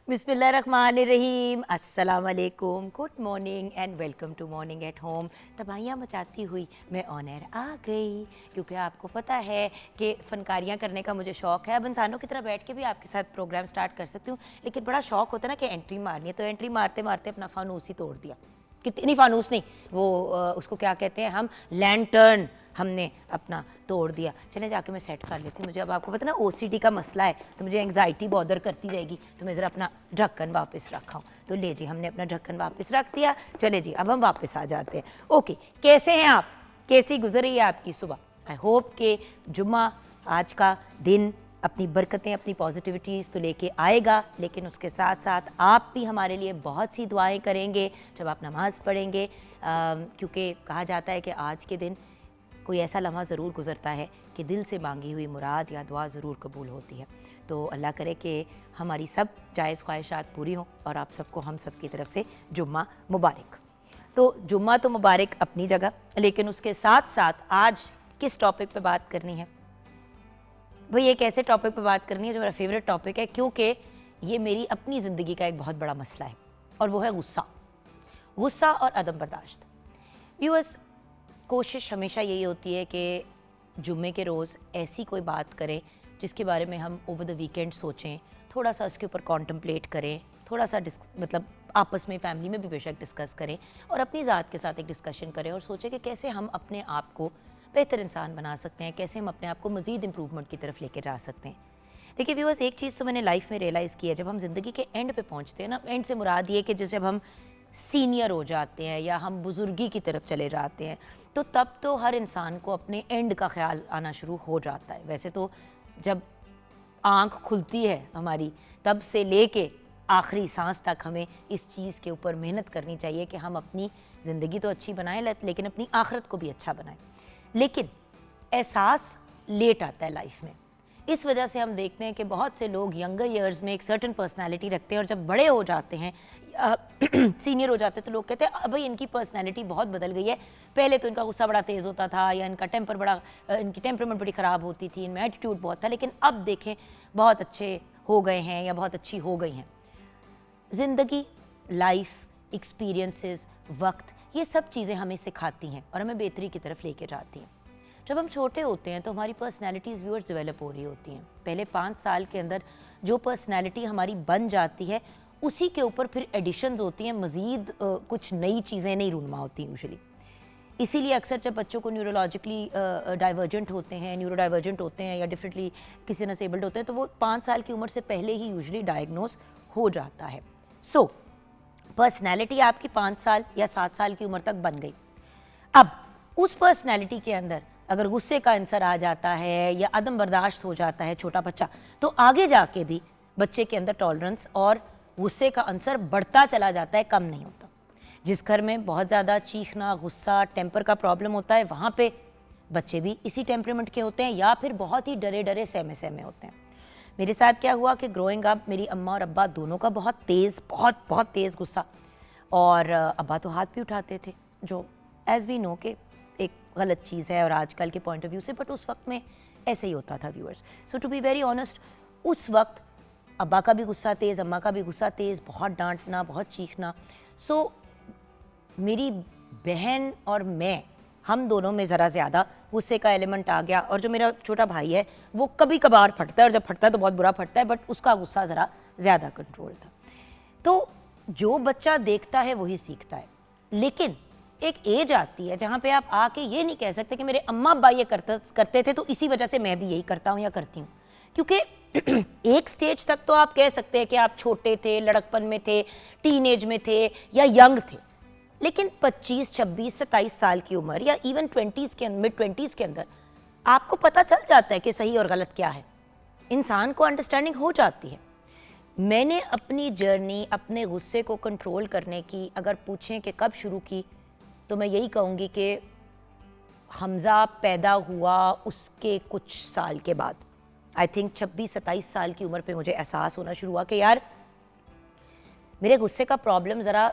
बिस्मिल्लाहिर्रहमानिर्रहीम, अस्सलाम वालेकुम, good morning and welcome to morning at home. तबाहियाँ मचाती हुई मैं ऑन एयर आ गई, क्योंकि आपको पता है कि फ़नकारियाँ करने का मुझे शौक़ है। अब इंसानों की तरह बैठ के भी आपके साथ प्रोग्राम स्टार्ट कर सकती हूँ, लेकिन बड़ा शौक़ होता है ना कि एंट्री मारनी है, तो एंट्री मारते मारते अपना फ़ानूस ही तोड़ दिया। कितनी फ़ानूस नहीं, वो उसको क्या कहते हैं हम, लैंटर्न हमने अपना तोड़ दिया। चले जाके मैं सेट कर लेती हूँ। मुझे अब आपको पता ना ओसीडी का मसला है, तो मुझे एंग्जाइटी बॉदर करती रहेगी, तो मैं ज़रा अपना ढक्कन वापस रखा हूँ। तो ले जी, हमने अपना ढक्कन वापस रख दिया। चले जी, अब हम वापस आ जाते हैं। ओके, कैसे हैं आप? कैसी गुजर रही है आपकी सुबह? आई होप कि जुम्मा आज का दिन अपनी बरकतें, अपनी पॉजिटिविटीज़ तो लेके आएगा, लेकिन उसके साथ साथ आप भी हमारे लिए बहुत सी दुआएं करेंगे जब आप नमाज़ पढ़ेंगे, क्योंकि कहा जाता है कि आज के दिन कोई ऐसा लम्हा ज़रूर गुज़रता है कि दिल से मांगी हुई मुराद या दुआ ज़रूर कबूल होती है। तो अल्लाह करे कि हमारी सब जायज़ ख्वाहिशात पूरी हों और आप सबको हम सब की तरफ से जुम्मा मुबारक। तो जुम्मा तो मुबारक अपनी जगह, लेकिन उसके साथ साथ आज किस टॉपिक पे बात करनी है? भाई एक ऐसे टॉपिक पे बात करनी है जो मेरा फेवरेट टॉपिक है, क्योंकि ये मेरी अपनी ज़िंदगी का एक बहुत बड़ा मसला है, और वो है गुस्सा और अदम बर्दाश्त। व्यूअर्स, कोशिश हमेशा यही होती है कि जुम्मे के रोज़ ऐसी कोई बात करें जिसके बारे में हम ओवर द वीकेंड सोचें, थोड़ा सा उसके ऊपर कॉन्टम्पलेट करें, थोड़ा सा मतलब आपस में फैमिली में भी बेशक डिस्कस करें, और अपनी ज़ात के साथ एक डिस्कशन करें और सोचें कि कैसे हम अपने आप को बेहतर इंसान बना सकते हैं, कैसे हम अपने आप को मज़ीद इम्प्रूवमेंट की तरफ लेके जा सकते हैं। देखिए व्यूअर्स, एक चीज़ तो मैंने लाइफ में रियलाइज़ की है, जब हम ज़िंदगी के एंड पे पहुंचते हैं ना, एंड से मुराद ये कि जब हम सीनियर हो जाते हैं या हम बुज़ुर्गी की तरफ चले जाते हैं, तो तब तो हर इंसान को अपने एंड का ख्याल आना शुरू हो जाता है। वैसे तो जब आँख खुलती है हमारी, तब से लेके आखिरी सांस तक हमें इस चीज़ के ऊपर मेहनत करनी चाहिए कि हम अपनी ज़िंदगी तो अच्छी बनाएं, लेकिन अपनी आखिरत को भी अच्छा बनाएं। लेकिन एहसास लेट आता है लाइफ में। इस वजह से हम देखते हैं कि बहुत से लोग यंगर ईयर्स में एक सर्टन पर्सनालिटी रखते हैं, और जब बड़े हो जाते हैं, सीनियर हो जाते हैं, तो लोग कहते हैं अब भाई इनकी पर्सनालिटी बहुत बदल गई है, पहले तो इनका गुस्सा बड़ा तेज़ होता था, या इनका इनकी टेम्परामेंट बड़ी ख़राब होती थी, इनमें एटीट्यूड बहुत था, लेकिन अब देखें बहुत अच्छे हो गए हैं या बहुत अच्छी हो गई हैं। ज़िंदगी, लाइफ, एक्सपीरियंसेस, वक्त, ये सब चीज़ें हमें सिखाती हैं और हमें बेहतरी की तरफ लेके जाती हैं। जब हम छोटे होते हैं तो हमारी पर्सनैलिटीज़ व्यूअर्स डेवलप हो रही होती हैं। पहले 5 साल के अंदर जो पर्सनैलिटी हमारी बन जाती है, उसी के ऊपर फिर एडिशंस होती हैं, मज़ीद कुछ नई चीज़ें नहीं रूनमा होती यूजुअली। इसीलिए अक्सर जब बच्चों को न्यूरोलॉजिकली डाइवर्जेंट होते हैं, न्यूरोडाइवर्जेंट होते हैं, या डिफरेंटली किसी न डिसेबल्ड होते हैं, तो वो 5 साल की उम्र से पहले ही यूजुअली डायग्नोज हो जाता है। सो पर्सनैलिटी आपकी 5 साल या 7 साल की उम्र तक बन गई। अब उस पर्सनैलिटी के अंदर अगर गुस्से का आंसर आ जाता है या अदम बर्दाश्त हो जाता है छोटा बच्चा, तो आगे जाके भी बच्चे के अंदर टॉलरेंस और गुस्से का आंसर बढ़ता चला जाता है, कम नहीं होता। जिस घर में बहुत ज़्यादा चीखना, गुस्सा, टेम्पर का प्रॉब्लम होता है, वहाँ पे बच्चे भी इसी टेम्परामेंट के होते हैं, या फिर बहुत ही डरे डरे सहमे सहमे होते हैं। मेरे साथ क्या हुआ कि ग्रोइंग अप मेरी अम्मा और अब्बा दोनों का बहुत तेज़ गुस्सा, और अब्बा तो हाथ भी उठाते थे, जो एज़ वी नो के एक गलत चीज़ है और आजकल के पॉइंट ऑफ व्यू से, बट उस वक्त में ऐसे ही होता था viewers. So to be very honest, उस वक्त अब्बा का भी गुस्सा तेज़, अम्मा का भी गुस्सा तेज़, बहुत डांटना, बहुत चीखना। सो मेरी बहन और मैं, हम दोनों में ज़रा ज़्यादा गुस्से का एलिमेंट आ गया, और जो मेरा छोटा भाई है वो कभी कभार फटता है, और जब फटता है तो बहुत बुरा फटता है, बट उसका गुस्सा ज़रा ज़्यादा कंट्रोल था। तो जो बच्चा देखता है वही सीखता है, लेकिन एक एज आती है जहाँ पे आप आके ये नहीं कह सकते कि मेरे अम्मा अब्बा ये करते थे तो इसी वजह से मैं भी यही करता हूँ या करती हूँ, क्योंकि एक स्टेज तक तो आप कह सकते हैं कि आप छोटे थे, लड़कपन में थे, टीनेज में थे या यंग थे, लेकिन 25, 26, 27 साल की उम्र या इवन 20s के मिड 20s के अंदर आपको पता चल जाता है कि सही और गलत क्या है, इंसान को अंडरस्टैंडिंग हो जाती है। मैंने अपनी जर्नी अपने गुस्से को कंट्रोल करने की अगर पूछें कि कब शुरू की, तो मैं यही कहूँगी कि हमज़ा पैदा हुआ उसके कुछ साल के बाद, आई थिंक 26-27 साल की उम्र पे मुझे एहसास होना शुरू हुआ कि यार मेरे गुस्से का प्रॉब्लम ज़रा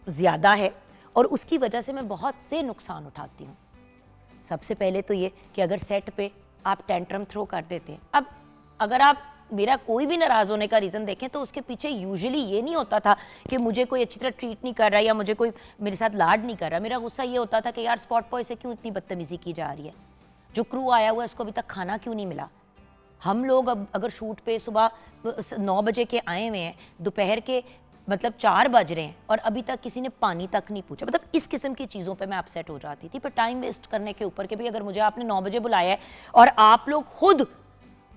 ज़्यादा है, और उसकी वजह से मैं बहुत से नुकसान उठाती हूँ। सबसे पहले तो ये कि अगर सेट पे आप टेंट्रम थ्रो कर देते हैं, अब अगर आप मेरा कोई भी नाराज़ होने का रीज़न देखें तो उसके पीछे यूजुअली ये नहीं होता था कि मुझे कोई अच्छी तरह ट्रीट नहीं कर रहा या मुझे कोई मेरे साथ लाड नहीं कर रहा। मेरा गुस्सा ये होता था कि यार स्पॉट बॉय से क्यों इतनी बदतमीज़ी की जा रही है, जो क्रू आया हुआ है उसको अभी तक खाना क्यों नहीं मिला। हम लोग अब अगर शूट पे सुबह 9 बजे के आए हुए हैं, दोपहर के मतलब 4 बज रहे हैं और अभी तक किसी ने पानी तक नहीं पूछा। मतलब इस किस्म की चीज़ों पे मैं अपसेट हो जाती थी। पर टाइम वेस्ट करने के ऊपर के भी अगर मुझे आपने 9 बजे बुलाया है और आप लोग खुद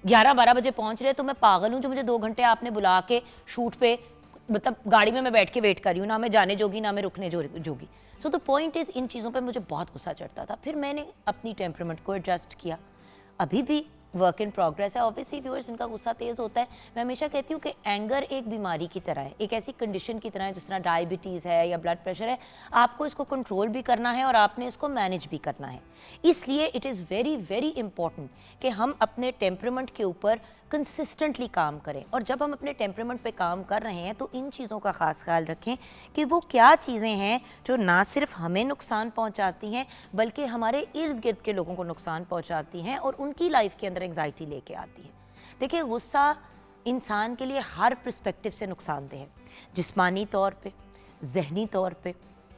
11-12 बजे पहुंच रहे हैं तो मैं पागल हूँ जो मुझे 2 घंटे आपने बुला के शूट पे, मतलब गाड़ी में मैं बैठ के वेट कर रही हूँ, ना मैं जाने जोगी ना मैं रुकने जोगी। सो द पॉइंट इज़ इन चीज़ों पे मुझे बहुत गुस्सा चढ़ता था। फिर मैंने अपनी टेम्परामेंट को एडजस्ट किया। अभी भी वर्क इन प्रोग्रेस है। ऑब्वियसली व्यूअर्स, इनका गुस्सा तेज़ होता है। मैं हमेशा कहती हूँ कि एंगर एक बीमारी की तरह है, एक ऐसी कंडीशन की तरह है जिस तरह डायबिटीज़ है या ब्लड प्रेशर है। आपको इसको कंट्रोल भी करना है और आपने इसको मैनेज भी करना है। इसलिए it is very very important कि हम अपने टेम्परामेंट के ऊपर कंसिस्टेंटली काम करें। और जब हम अपने टेम्परामेंट पे काम कर रहे हैं तो इन चीज़ों का ख़ास ख्याल रखें कि वो क्या चीज़ें हैं जो ना सिर्फ हमें नुकसान पहुंचाती हैं बल्कि हमारे इर्द गिर्द के लोगों को नुकसान पहुंचाती हैं और उनकी लाइफ के अंदर एंग्जाइटी लेके आती है। देखिए, गुस्सा इंसान के लिए हर पर्सपेक्टिव से नुकसानदेह है। जिस्मानी तौर पे, जहनी तौर पे,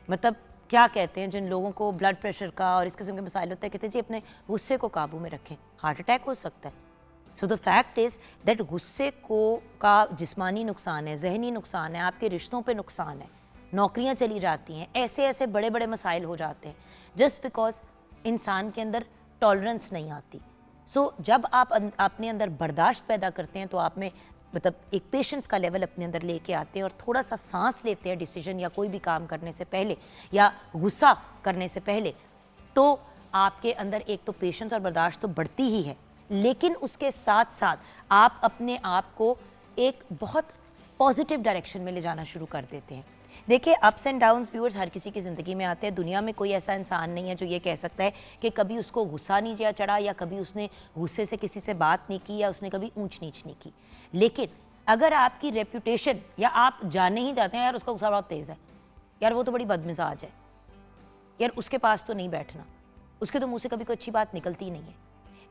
मतलब क्या कहते हैं, जिन लोगों को ब्लड प्रेशर का और इस किस्म के मसाइल होते हैं, कहते हैं जी अपने गुस्से को काबू में रखें, हार्ट अटैक हो सकता है। So the fact is that गुस्से को का जिस्मानी नुकसान है, जहनी नुकसान है, आपके रिश्तों पे नुकसान है, नौकरियां चली जाती हैं, ऐसे ऐसे बड़े बड़े मसाइल हो जाते हैं जस्ट बिकॉज इंसान के अंदर टॉलरेंस नहीं आती। सो जब आप अपने अंदर बर्दाश्त पैदा करते हैं तो आप में मतलब एक पेशेंस का लेवल अपने अंदर लेके आते हैं और थोड़ा सा सांस लेते हैं डिसीजन या कोई भी काम करने से पहले या गुस्सा करने से पहले, तो आपके अंदर एक तो पेशेंस और बर्दाश्त तो बढ़ती ही है, लेकिन उसके साथ साथ आप अपने आप को एक बहुत पॉजिटिव डायरेक्शन में ले जाना शुरू कर देते हैं। देखिए, अप्स एंड डाउन्स व्यूअर्स हर किसी की ज़िंदगी में आते हैं। दुनिया में कोई ऐसा इंसान नहीं है जो ये कह सकता है कि कभी उसको गुस्सा नहीं चढ़ा या कभी उसने गुस्से से किसी से बात नहीं की या उसने कभी ऊंच नीच नहीं की। लेकिन अगर आपकी रेपुटेशन या आप जाने ही जाते हैं यार उसका गुस्सा बहुत तेज़ है, यार वो तो बड़ी बदमिजाज है, यार उसके पास तो नहीं बैठना, उसके तो मुँह से कभी कोई अच्छी बात निकलती ही नहीं है,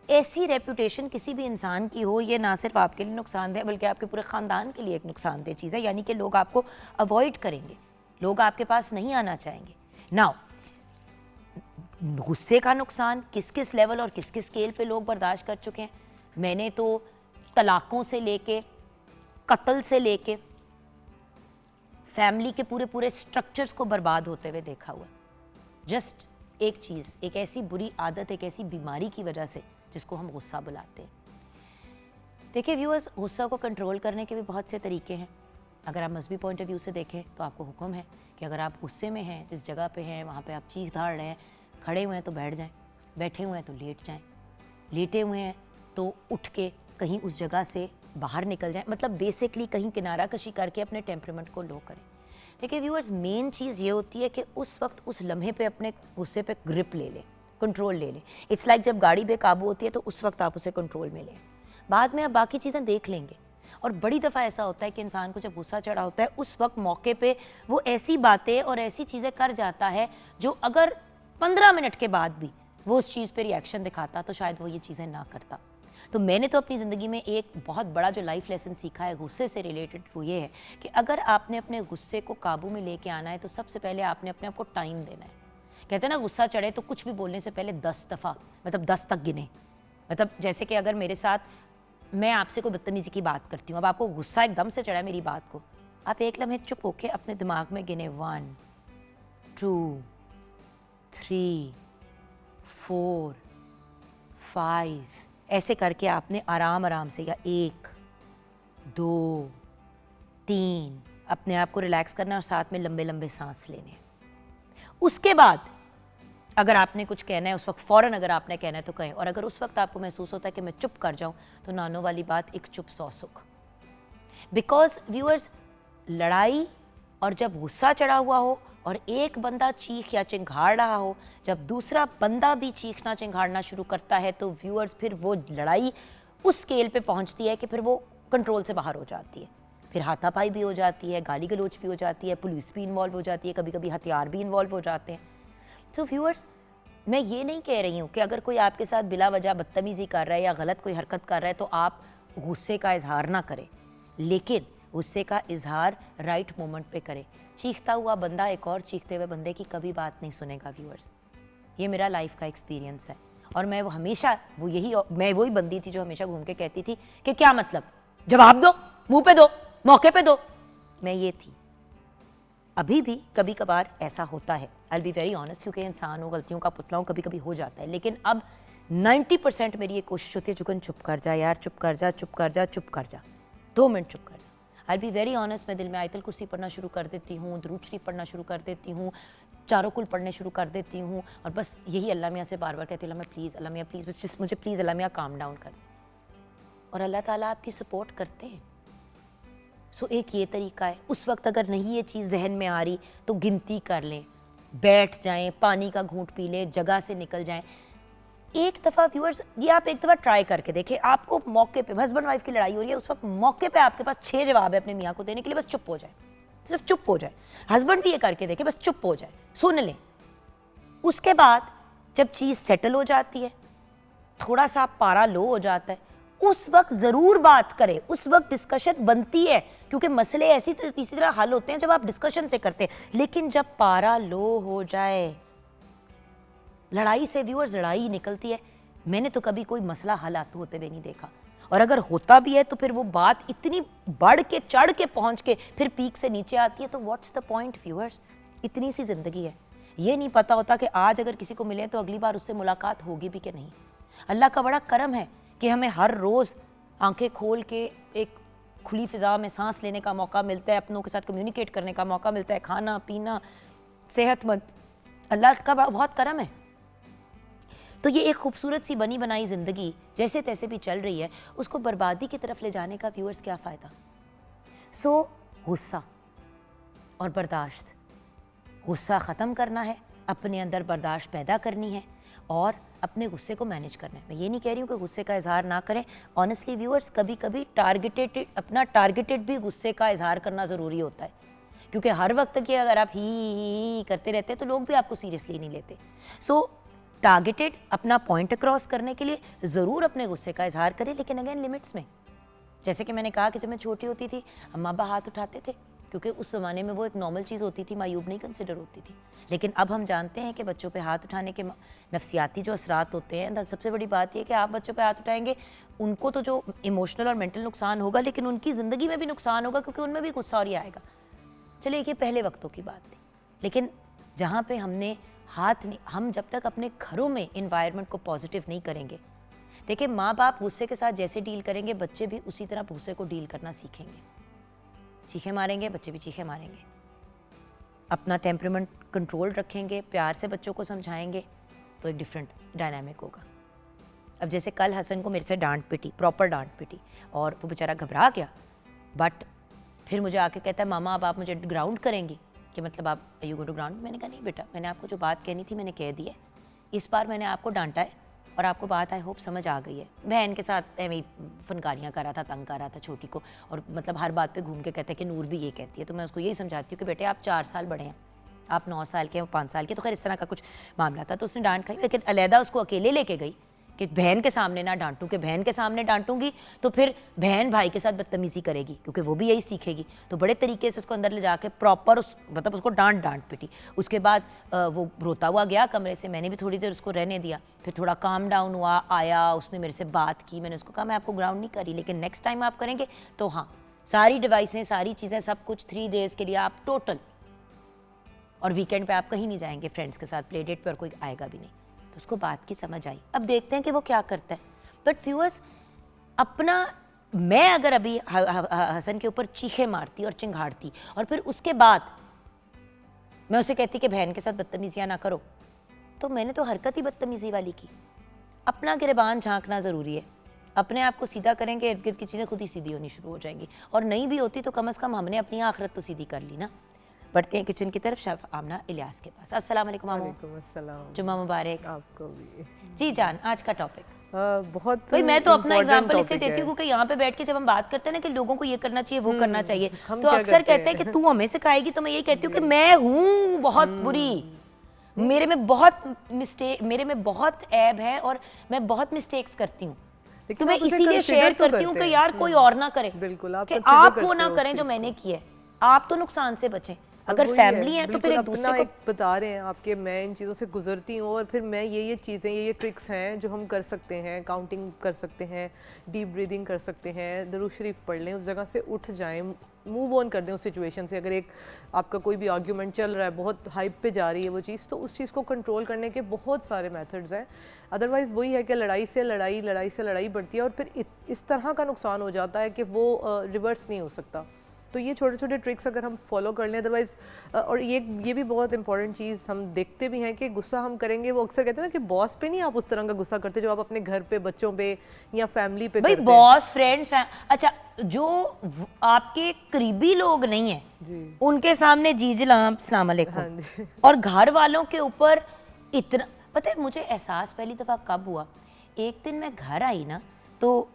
ऐसी रेपुटेशन किसी भी इंसान की हो, ये ना सिर्फ आपके लिए नुकसानदेह बल्कि आपके पूरे ख़ानदान के लिए एक नुकसानदेह चीज़ है। यानी कि लोग आपको अवॉइड करेंगे, लोग आपके पास नहीं आना चाहेंगे। नाउ, गुस्से का नुकसान किस किस लेवल और किस किस स्केल पे लोग बर्दाश्त कर चुके हैं। मैंने तो तलाक़ों से लेके, कत्ल से लेके, फैमिली के पूरे पूरे स्ट्रक्चर्स को बर्बाद होते हुए देखा हुआ है। जस्ट एक चीज़, एक ऐसी बुरी आदत, एक ऐसी बीमारी की वजह से जिसको हम गुस्सा बुलाते हैं। देखिए व्यूअर्स, गुस्सा को कंट्रोल करने के भी बहुत से तरीके हैं। अगर आप मजहबी पॉइंट ऑफ व्यू से देखें तो आपको हुक्म है कि अगर आप गुस्से में हैं, जिस जगह पे हैं वहाँ पे आप चीख धाड़ रहे हैं, खड़े हुए हैं तो बैठ जाएं, बैठे हुए हैं तो लेट जाएं, लेटे हुए हैं तो उठ के कहीं उस जगह से बाहर निकल जाएं। मतलब बेसिकली कहीं किनारा कशी करके अपने टेम्परामेंट को लो करें। देखिए व्यूअर्स, मेन चीज़ ये होती है कि उस वक्त उस लम्हे पे अपने गुस्से पे ग्रिप ले लें, कंट्रोल ले लें। इट्स लाइक जब गाड़ी बेकाबू होती है तो उस वक्त आप उसे कंट्रोल में लें, बाद में आप बाकी चीज़ें देख लेंगे। और बड़ी दफ़ा ऐसा होता है कि इंसान को जब गुस्सा चढ़ा होता है उस वक्त मौके पे वो ऐसी बातें और ऐसी चीज़ें कर जाता है जो अगर 15 मिनट के बाद भी वो उस चीज़ पे रिएक्शन दिखाता तो शायद वो ये चीज़ें ना करता। तो मैंने तो अपनी ज़िंदगी में एक बहुत बड़ा जो लाइफ लेसन सीखा है गुस्से से रिलेटेड, वो ये है कि अगर आपने अपने गुस्से को काबू में लेके आना है तो सबसे पहले आपने अपने आप को टाइम देना है। कहते हैं ना, गुस्सा चढ़े तो कुछ भी बोलने से पहले 10 दफ़ा, मतलब 10 तक गिने। मतलब जैसे कि अगर मेरे साथ, मैं आपसे कोई बदतमीज़ी की बात करती हूँ, अब आपको गुस्सा एकदम से चढ़ा है मेरी बात को, आप एक लम्हे चुप होके अपने दिमाग में गिने 1 2 3 4 5, ऐसे करके आपने आराम आराम से, या 1 2 3 अपने आप को रिलैक्स करना और साथ में लंबे लंबे सांस लेने। उसके बाद अगर आपने कुछ कहना है उस वक्त फ़ौरन अगर आपने कहना है तो कहें, और अगर उस वक्त आपको महसूस होता है कि मैं चुप कर जाऊं तो नानो वाली बात, एक चुप 100 सुख। बिकॉज व्यूअर्स, लड़ाई और जब गुस्सा चढ़ा हुआ हो और एक बंदा चीख या चिंघाड़ रहा हो, जब दूसरा बंदा भी चीखना चिंघाड़ना शुरू करता है तो व्यूअर्स फिर वो लड़ाई उस स्केल पे पहुंचती है कि फिर वो कंट्रोल से बाहर हो जाती है। फिर हाथापाई भी हो जाती है, गाली गलोच भी हो जाती है, पुलिस भी इन्वॉल्व हो जाती है, कभी कभी हथियार भी इन्वॉल्व हो जाते हैं। तो व्यूअर्स, मैं ये नहीं कह रही हूँ कि अगर कोई आपके साथ बिला वजह बदतमीज़ी कर रहा है या गलत कोई हरकत कर रहा है तो आप गुस्से का इजहार ना करे, लेकिन गुस्से का इजहार राइट मोमेंट पे करे। चीखता हुआ बंदा एक और चीखते हुए बंदे की कभी बात नहीं सुनेगा व्यूअर्स। ये मेरा लाइफ का एक्सपीरियंस है और मैं मैं वही बंदी थी जो हमेशा घूम के कहती थी कि क्या मतलब, जवाब दो, मुंह पे दो, मौके पे दो। मैं ये थी। अभी भी कभी कभार ऐसा होता है, I will be very honest, क्योंकि इंसान हो, गलतियों का पुतला हूं, कभी कभी हो जाता है। लेकिन अब 90% मेरी ये कोशिश होती है, जुगन चुप कर जा यार, चुप कर जा, चुप कर जा, चुप कर जा, 2 मिनट चुप कर जा। आई बी वेरी ऑनेस्ट, मैं दिल में आयतल कुर्सी पढ़ना शुरू कर देती हूँ, दुरूद शरीफ पढ़ना शुरू कर देती हूँ, चारों कुल पढ़ने शुरू कर देती हूँ और बस यही अल्लाह मियाँ से बार बार कहती हूँ, अल्लाह मियाँ प्लीज़, अल्लाह मियाँ प्लीज़, बस जिस मुझे प्लीज़ अल्लाह मियाँ काम डाउन कर दे। और अल्लाह ताला आपकी सपोर्ट करते हैं। सो एक ये तरीका है। उस वक्त अगर नहीं ये चीज़ जहन में आ रही तो गिनती कर लें, बैठ जाएं, पानी का घूंट पी लें, जगह से निकल जाएं। एक दफ़ा व्यूअर्स, ये आप एक दफ़ा ट्राई करके देखें। आपको मौके पे हस्बैंड वाइफ की लड़ाई हो रही है, उस वक्त मौके पे आपके पास 6 जवाब है अपने मियाँ को देने के लिए, बस चुप हो जाए, सिर्फ चुप हो जाए। हस्बैंड भी ये करके देखे, बस चुप हो जाए, सुन लें। उसके बाद जब चीज़ सेटल हो जाती है, थोड़ा सा पारा लो हो जाता है, उस वक्त ज़रूर बात करें, उस वक्त डिस्कशन बनती है, क्योंकि मसले ऐसी तीसरी तरह हल होते हैं जब आप डिस्कशन से करते हैं। लेकिन जब पारा लो हो जाए, लड़ाई से व्यूअर्स लड़ाई निकलती है। मैंने तो कभी कोई मसला हल आते होते हुए नहीं देखा, और अगर होता भी है तो फिर वो बात इतनी बढ़ के चढ़ के पहुंच के फिर पीक से नीचे आती है। तो व्हाट्स द पॉइंट व्यूअर्स? इतनी सी ज़िंदगी है, ये नहीं पता होता कि आज अगर किसी को मिले तो अगली बार उससे मुलाकात होगी भी कि नहीं। अल्लाह का बड़ा करम है कि हमें हर रोज़ आंखें खोल के एक खुली फ़िज़ा में सांस लेने का मौका मिलता है, अपनों के साथ कम्युनिकेट करने का मौका मिलता है, खाना पीना सेहतमंद, अल्लाह का बहुत करम है। तो ये एक खूबसूरत सी बनी बनाई ज़िंदगी जैसे तैसे भी चल रही है, उसको बर्बादी की तरफ ले जाने का व्यूअर्स क्या फ़ायदा। सो गुस्सा और बर्दाश्त, गुस्सा ख़त्म करना है, अपने अंदर बर्दाश्त पैदा करनी है और अपने गुस्से को मैनेज करना है। मैं ये नहीं कह रही हूँ कि गुस्से का इजहार ना करें। ऑनेस्टली व्यूअर्स, कभी कभी टारगेटेड भी गुस्से का इजहार करना ज़रूरी होता है, क्योंकि हर वक्त के अगर आप ही करते रहते हैं तो लोग भी आपको सीरियसली नहीं लेते। सो टारगेटेड अपना पॉइंट क्रॉस करने के लिए ज़रूर अपने गुस्से का इजहार करें, लेकिन अगेन लिमिट्स में। जैसे कि मैंने कहा कि जब मैं छोटी होती थी अम्मा अब्बा हाथ उठाते थे, क्योंकि उस ज़माने में वो एक नॉर्मल चीज़ होती थी, मायूब नहीं कंसिडर होती थी। लेकिन अब हम जानते हैं कि बच्चों पे हाथ उठाने के नफसियाती जो असरात होते हैं, सबसे बड़ी बात यह कि आप बच्चों पे हाथ उठाएंगे, उनको तो जो इमोशनल और मेंटल नुकसान होगा, लेकिन उनकी ज़िंदगी में भी नुकसान होगा, क्योंकि उनमें भी गुस्सा और ही आएगा। चलिए ये पहले वक्तों की बात थी, लेकिन जहाँ पे हमने हाथ नहीं, हम जब तक अपने घरों में इन्वायरमेंट को पॉजिटिव नहीं करेंगे, देखिए माँ बाप गुस्से के साथ जैसे डील करेंगे, बच्चे भी उसी तरह गुस्से को डील करना सीखेंगे। चीखे मारेंगे, बच्चे भी चीखे मारेंगे। अपना टेम्परामेंट कंट्रोल रखेंगे, प्यार से बच्चों को समझाएंगे, तो एक डिफरेंट डायनामिक होगा। अब जैसे कल हसन को मेरे से डांट पिटी, प्रॉपर डांट पिटी, और वो बेचारा घबरा गया, बट फिर मुझे आके कहता है मामा अब आप मुझे ग्राउंड करेंगी, कि मतलब आप यू गो टू ग्राउंड। मैंने कहा नहीं बेटा, मैंने आपको जो बात कहनी थी मैंने कह दी है, इस बार मैंने आपको डांटा है और आपको बात आई होप समझ आ गई है। बहन के साथ मैं फनकारियाँ कर रहा था, तंग कर रहा था छोटी को, और मतलब हर बात पे घूम के कहते हैं कि नूर भी ये कहती है, तो मैं उसको यही समझाती हूँ कि बेटे आप 4 साल बड़े हैं, आप 9 साल के हैं, 5 साल के, तो खैर इस तरह का कुछ मामला था। तो उसने डांट खाई, लेकिन अलहदा उसको अकेले लेके गई कि बहन के सामने ना डांटूं, कि बहन के सामने डांटूंगी तो फिर बहन भाई के साथ बदतमीज़ी करेगी, क्योंकि वो भी यही सीखेगी। तो बड़े तरीके से उसको अंदर ले जाके प्रॉपर मतलब उसको डांट पिटी। उसके बाद वो रोता हुआ गया कमरे से, मैंने भी थोड़ी देर उसको रहने दिया, फिर थोड़ा काम डाउन हुआ, आया, उसने मेरे से बात की, मैंने उसको कहा मैं आपको ग्राउंड नहीं करी, लेकिन नेक्स्ट टाइम आप करेंगे तो हाँ, सारी डिवाइसें, सारी चीज़ें, सब कुछ 3 डेज़ के लिए आप टोटल, और वीकेंड पे आप कहीं नहीं जाएंगे फ्रेंड्स के साथ, प्ले डेट पर कोई आएगा भी नहीं। तो उसको बात की समझ आई। अब देखते हैं कि वो क्या करता है। बट व्यूअर्स, अपना, मैं अगर अभी हसन के ऊपर चीखे मारती और चिंघाड़ती और फिर उसके बाद मैं उसे कहती कि बहन के साथ बदतमीजियाँ ना करो, तो मैंने तो हरकत ही बदतमीजी वाली की। अपना गिरबान झांकना ज़रूरी है। अपने आप को सीधा करेंगे, इर्द गिर्द की चीज़ें खुद ही सीधी होनी शुरू हो जाएंगी, और नहीं भी होती तो कम से कम हमने अपनी आखिरत तो सीधी कर ली ना। बढ़ते हैं किचन की तरफ, शेफ आमना इलियास के पास। अस्सलाम वालेकुम मामू। वालेकुम अस्सलाम। जुम्मा मुबारक आपको भी। जी जान। आज का टॉपिक बहुत भाई, मैं तो अपना important एग्जांपल इससे topic देती हूँ है। क्योंकि यहाँ पे बैठ के जब हम बात करते हैं ना कि लोगों को ये करना चाहिए, वो करना चाहिए, हम तो क्या अक्सर करते कहते हैं कि तू हमें सिखाएगी, तो मैं यही कहती हूँ कि मैं हूँ बहुत बुरी, मेरे में बहुत ऐब है और मैं बहुत मिस्टेक्स करती हूँ। लेकिन तो मैं आप उसे इसीलिए consider शेयर तो करती हूँ करते कि हैं। यार कोई और ना करे, बिल्कुल, आप कि consider आप वो करते ना हो उस करें जो चीज़ मैंने को। किया है, आप तो नुकसान से बचें। अगर वही फैमिली है, है तो फिर बिल्कुल एक अपना दूसरे को एक बता रहे हैं आपके, मैं इन चीज़ों से गुजरती हूँ और फिर मैं ये चीज़ें, ये ट्रिक्स हैं जो हम कर सकते हैं। काउंटिंग कर सकते हैं, डीप ब्रीदिंग कर सकते हैं, दरूद शरीफ पढ़ लें, उस जगह से उठ जाएं, मूव ऑन कर दें उस सिचुएशन से। अगर एक आपका कोई भी आर्ग्यूमेंट चल रहा है, बहुत हाइप पे जा रही है वो चीज़, तो उस चीज़ को कंट्रोल करने के बहुत सारे मेथड्स हैं। अदरवाइज़ वही है कि लड़ाई से लड़ाई बढ़ती है और फिर इस तरह का नुकसान हो जाता है कि वो रिवर्स नहीं हो सकता। तो ये छोटे छोटे ट्रिक्स अगर हम फॉलो कर लें, अदरवाइज़ और ये भी बहुत इंपॉर्टेंट चीज़ हम देखते भी हैं कि गुस्सा हम करेंगे, वो अक्सर कहते हैं ना कि बॉस पे नहीं आप उस तरह का गुस्सा करते जो आप अपने घर पे, बच्चों पे या फैमिली पे भाई करते बॉस फ्रेंड्स, अच्छा जो आपके करीबी लोग नहीं है जी। उनके सामने जी जनाब अस्सलाम हाँ वालेकुम, जी। और घर वालों के ऊपर इतना, पता है मुझे एहसास पहली दफ़ा कब हुआ, एक दिन मैं घर आई ना, तो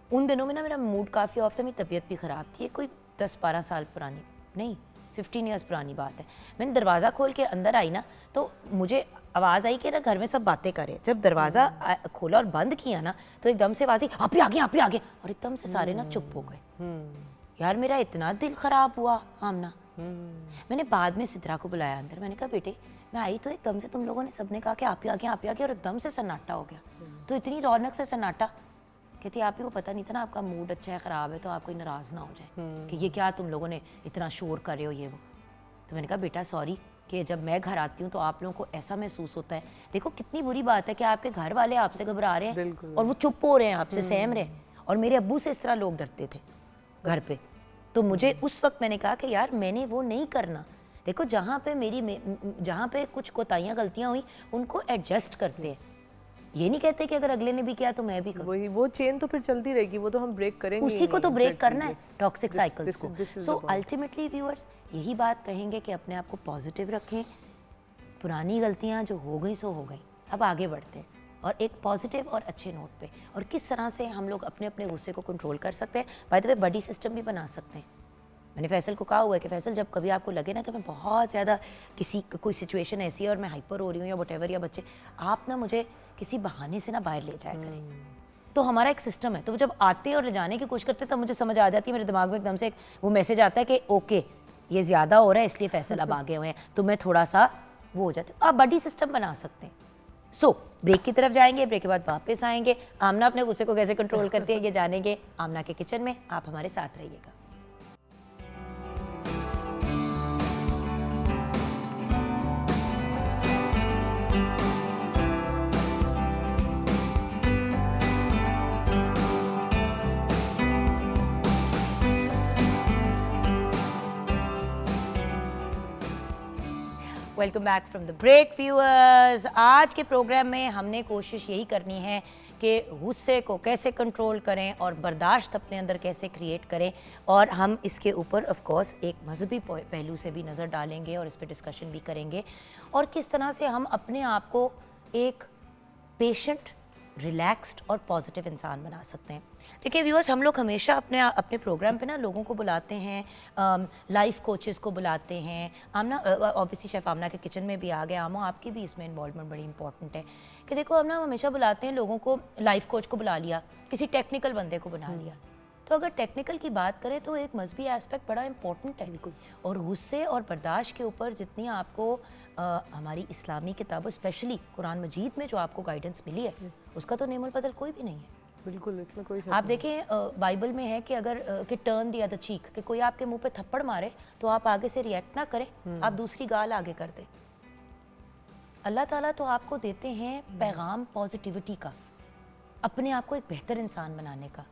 उन दिनों में ना मेरा मूड काफ़ी ऑफ था, मेरी तबीयत भी ख़राब थी। ये कोई 10-12 साल पुरानी नहीं, 15 ईयर्स पुरानी बात है। मैंने दरवाज़ा खोल के अंदर आई ना, तो मुझे आवाज़ आई कि ना घर में सब बातें कर रहे हैं। जब दरवाज़ा खोला और बंद किया ना, तो एकदम से आवाज़ आई, आप ही आ गए, आप ही आ गए, और एकदम से सारे ना चुप हो गए। यार मेरा इतना दिल ख़राब हुआ आमना। मैंने बाद में सिद्रा को बुलाया अंदर, मैंने कहा बेटे मैं आई तो एकदम से तुम लोगों ने सबने कहा कि आप ही आ गए, आप ही आ गए, और एकदम से सन्नाटा हो गया। तो इतनी रौनक से सन्नाटा, कहती आप ही को पता नहीं था ना आपका मूड अच्छा है, ख़राब है, तो आप कोई नाराज़ ना हो जाए कि ये क्या तुम लोगों ने इतना शोर कर रहे हो ये वो। तो मैंने कहा बेटा सॉरी कि जब मैं घर आती हूँ तो आप लोगों को ऐसा महसूस होता है। देखो कितनी बुरी बात है कि आपके घर वाले आपसे घबरा रहे हैं और वो चुप हो रहे हैं, आपसे सहम रहे हैं। और मेरे अब्बू से इस तरह लोग डरते थे घर पे। तो मुझे उस वक्त मैंने कहा कि यार मैंने वो नहीं करना। देखो जहाँ पे कुछ कोताहियाँ गलतियाँ हुई उनको एडजस्ट करते हैं, ये नहीं कहते कि अगर अगले ने भी किया तो मैं भी करूँ। वही वो चेन तो फिर चलती रहेगी, वो तो हम ब्रेक करेंगे ही उसी को तो नहीं, ब्रेक exactly, करना है, this- toxic this- cycles this को। is- this is so the point. Ultimately viewers यही बात कहेंगे कि अपने आप को पॉजिटिव रखें, पुरानी गलतियां जो हो गई सो हो गई, अब आगे बढ़ते हैं और एक पॉजिटिव और अच्छे नोट पे, और किस तरह से हम लोग अपने अपने गुस्से को कंट्रोल कर सकते हैं। By the way buddy system भी बना सकते हैं। मैंने फैसल को कहा हुआ है कि फैसल जब कभी आपको लगे ना कि मैं बहुत ज़्यादा कोई सिचुएशन ऐसी है और मैं हाइपर हो रही हूँ या वटेवर, या बच्चे, आप ना मुझे किसी बहाने से ना बाहर ले जाया करें। तो हमारा एक सिस्टम है, तो वो जब आते और ले जाने की कोशिश करते हैं तब मुझे समझ आ जाती है, मेरे दिमाग में एकदम से वो मैसेज आता है कि ओके ये ज़्यादा हो रहा है इसलिए फैसल अब आगे हुए हैं, तो मैं थोड़ा सा वो हो जाती हूँ। आप बडी सिस्टम बना सकते हैं। सो ब्रेक की तरफ जाएंगे, ब्रेक के बाद वापस आएंगे। आमना अपने गुस्से को कैसे कंट्रोल करती है ये जानेंगे आमना के किचन में। आप हमारे साथ रहिएगा। Welcome back from the break viewers. आज के प्रोग्राम में हमने कोशिश यही करनी है कि गुस्से को कैसे कंट्रोल करें और बर्दाश्त अपने अंदर कैसे क्रिएट करें, और हम इसके ऊपर ऑफ कोर्स एक मजहबी पहलू से भी नज़र डालेंगे और इस पर डिस्कशन भी करेंगे, और किस तरह से हम अपने आप को एक पेशेंट, रिलैक्स्ड और पॉजिटिव इंसान बना सकते हैं। देखिए व्यूअर्स, हम लोग हमेशा अपने प्रोग्राम पे ना लोगों को बुलाते हैं, लाइफ कोचेस को बुलाते हैं। आमना ऑब्वियसली शेफ आमना के किचन में भी आ गए, आमो आपकी भी इसमें इन्वॉल्वमेंट बड़ी इंपॉर्टेंट है कि देखो हम ना हमेशा बुलाते हैं लोगों को, लाइफ कोच को बुला लिया, किसी टेक्निकल बंदे को बना लिया। तो अगर टेक्निकल की बात करें तो एक मजहबी एस्पेक्ट बड़ा इंपॉर्टेंट है, और गुस्से और बर्दाश्त के ऊपर जितनी आपको हमारी इस्लामी किताबों स्पेशली कुरान मजीद में जो आपको गाइडेंस मिली है उसका तो नेमल बदल कोई भी नहीं है। बिल्कुल, इसमें कोई शक आप नहीं। देखें बाइबल में है कि अगर कि टर्न दिया द चीक, कि कोई आपके मुंह पे थप्पड़ मारे तो आप आगे से रिएक्ट ना करें, आप दूसरी गाल आगे कर दें। अल्लाह ताला तो आपको देते हैं पैगाम पॉजिटिविटी का, अपने आप को एक बेहतर इंसान बनाने का।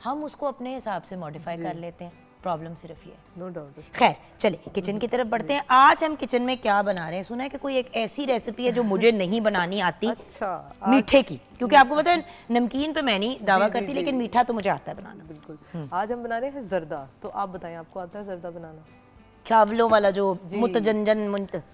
हम उसको अपने हिसाब से मॉडिफाई कर लेते हैं। प्रॉब्लम सिर्फ ये है। No doubt. खैर चलिए किचन की तरफ बढ़ते हैं। आज हम किचन में क्या बना रहे हैं? सुना है कि कोई एक ऐसी रेसिपी है जो मुझे नहीं बनानी आती, अच्छा, मीठे की, क्योंकि आपको पता है नमकीन पे मैं नहीं दावा करती, लेकिन मीठा तो मुझे आता है बनाना। बिल्कुल। आज हम बना रहे हैं जर्दा, तो आप बताएं आपको आता है जर्दा बनाना? चावलों वाला जो मुतजंजन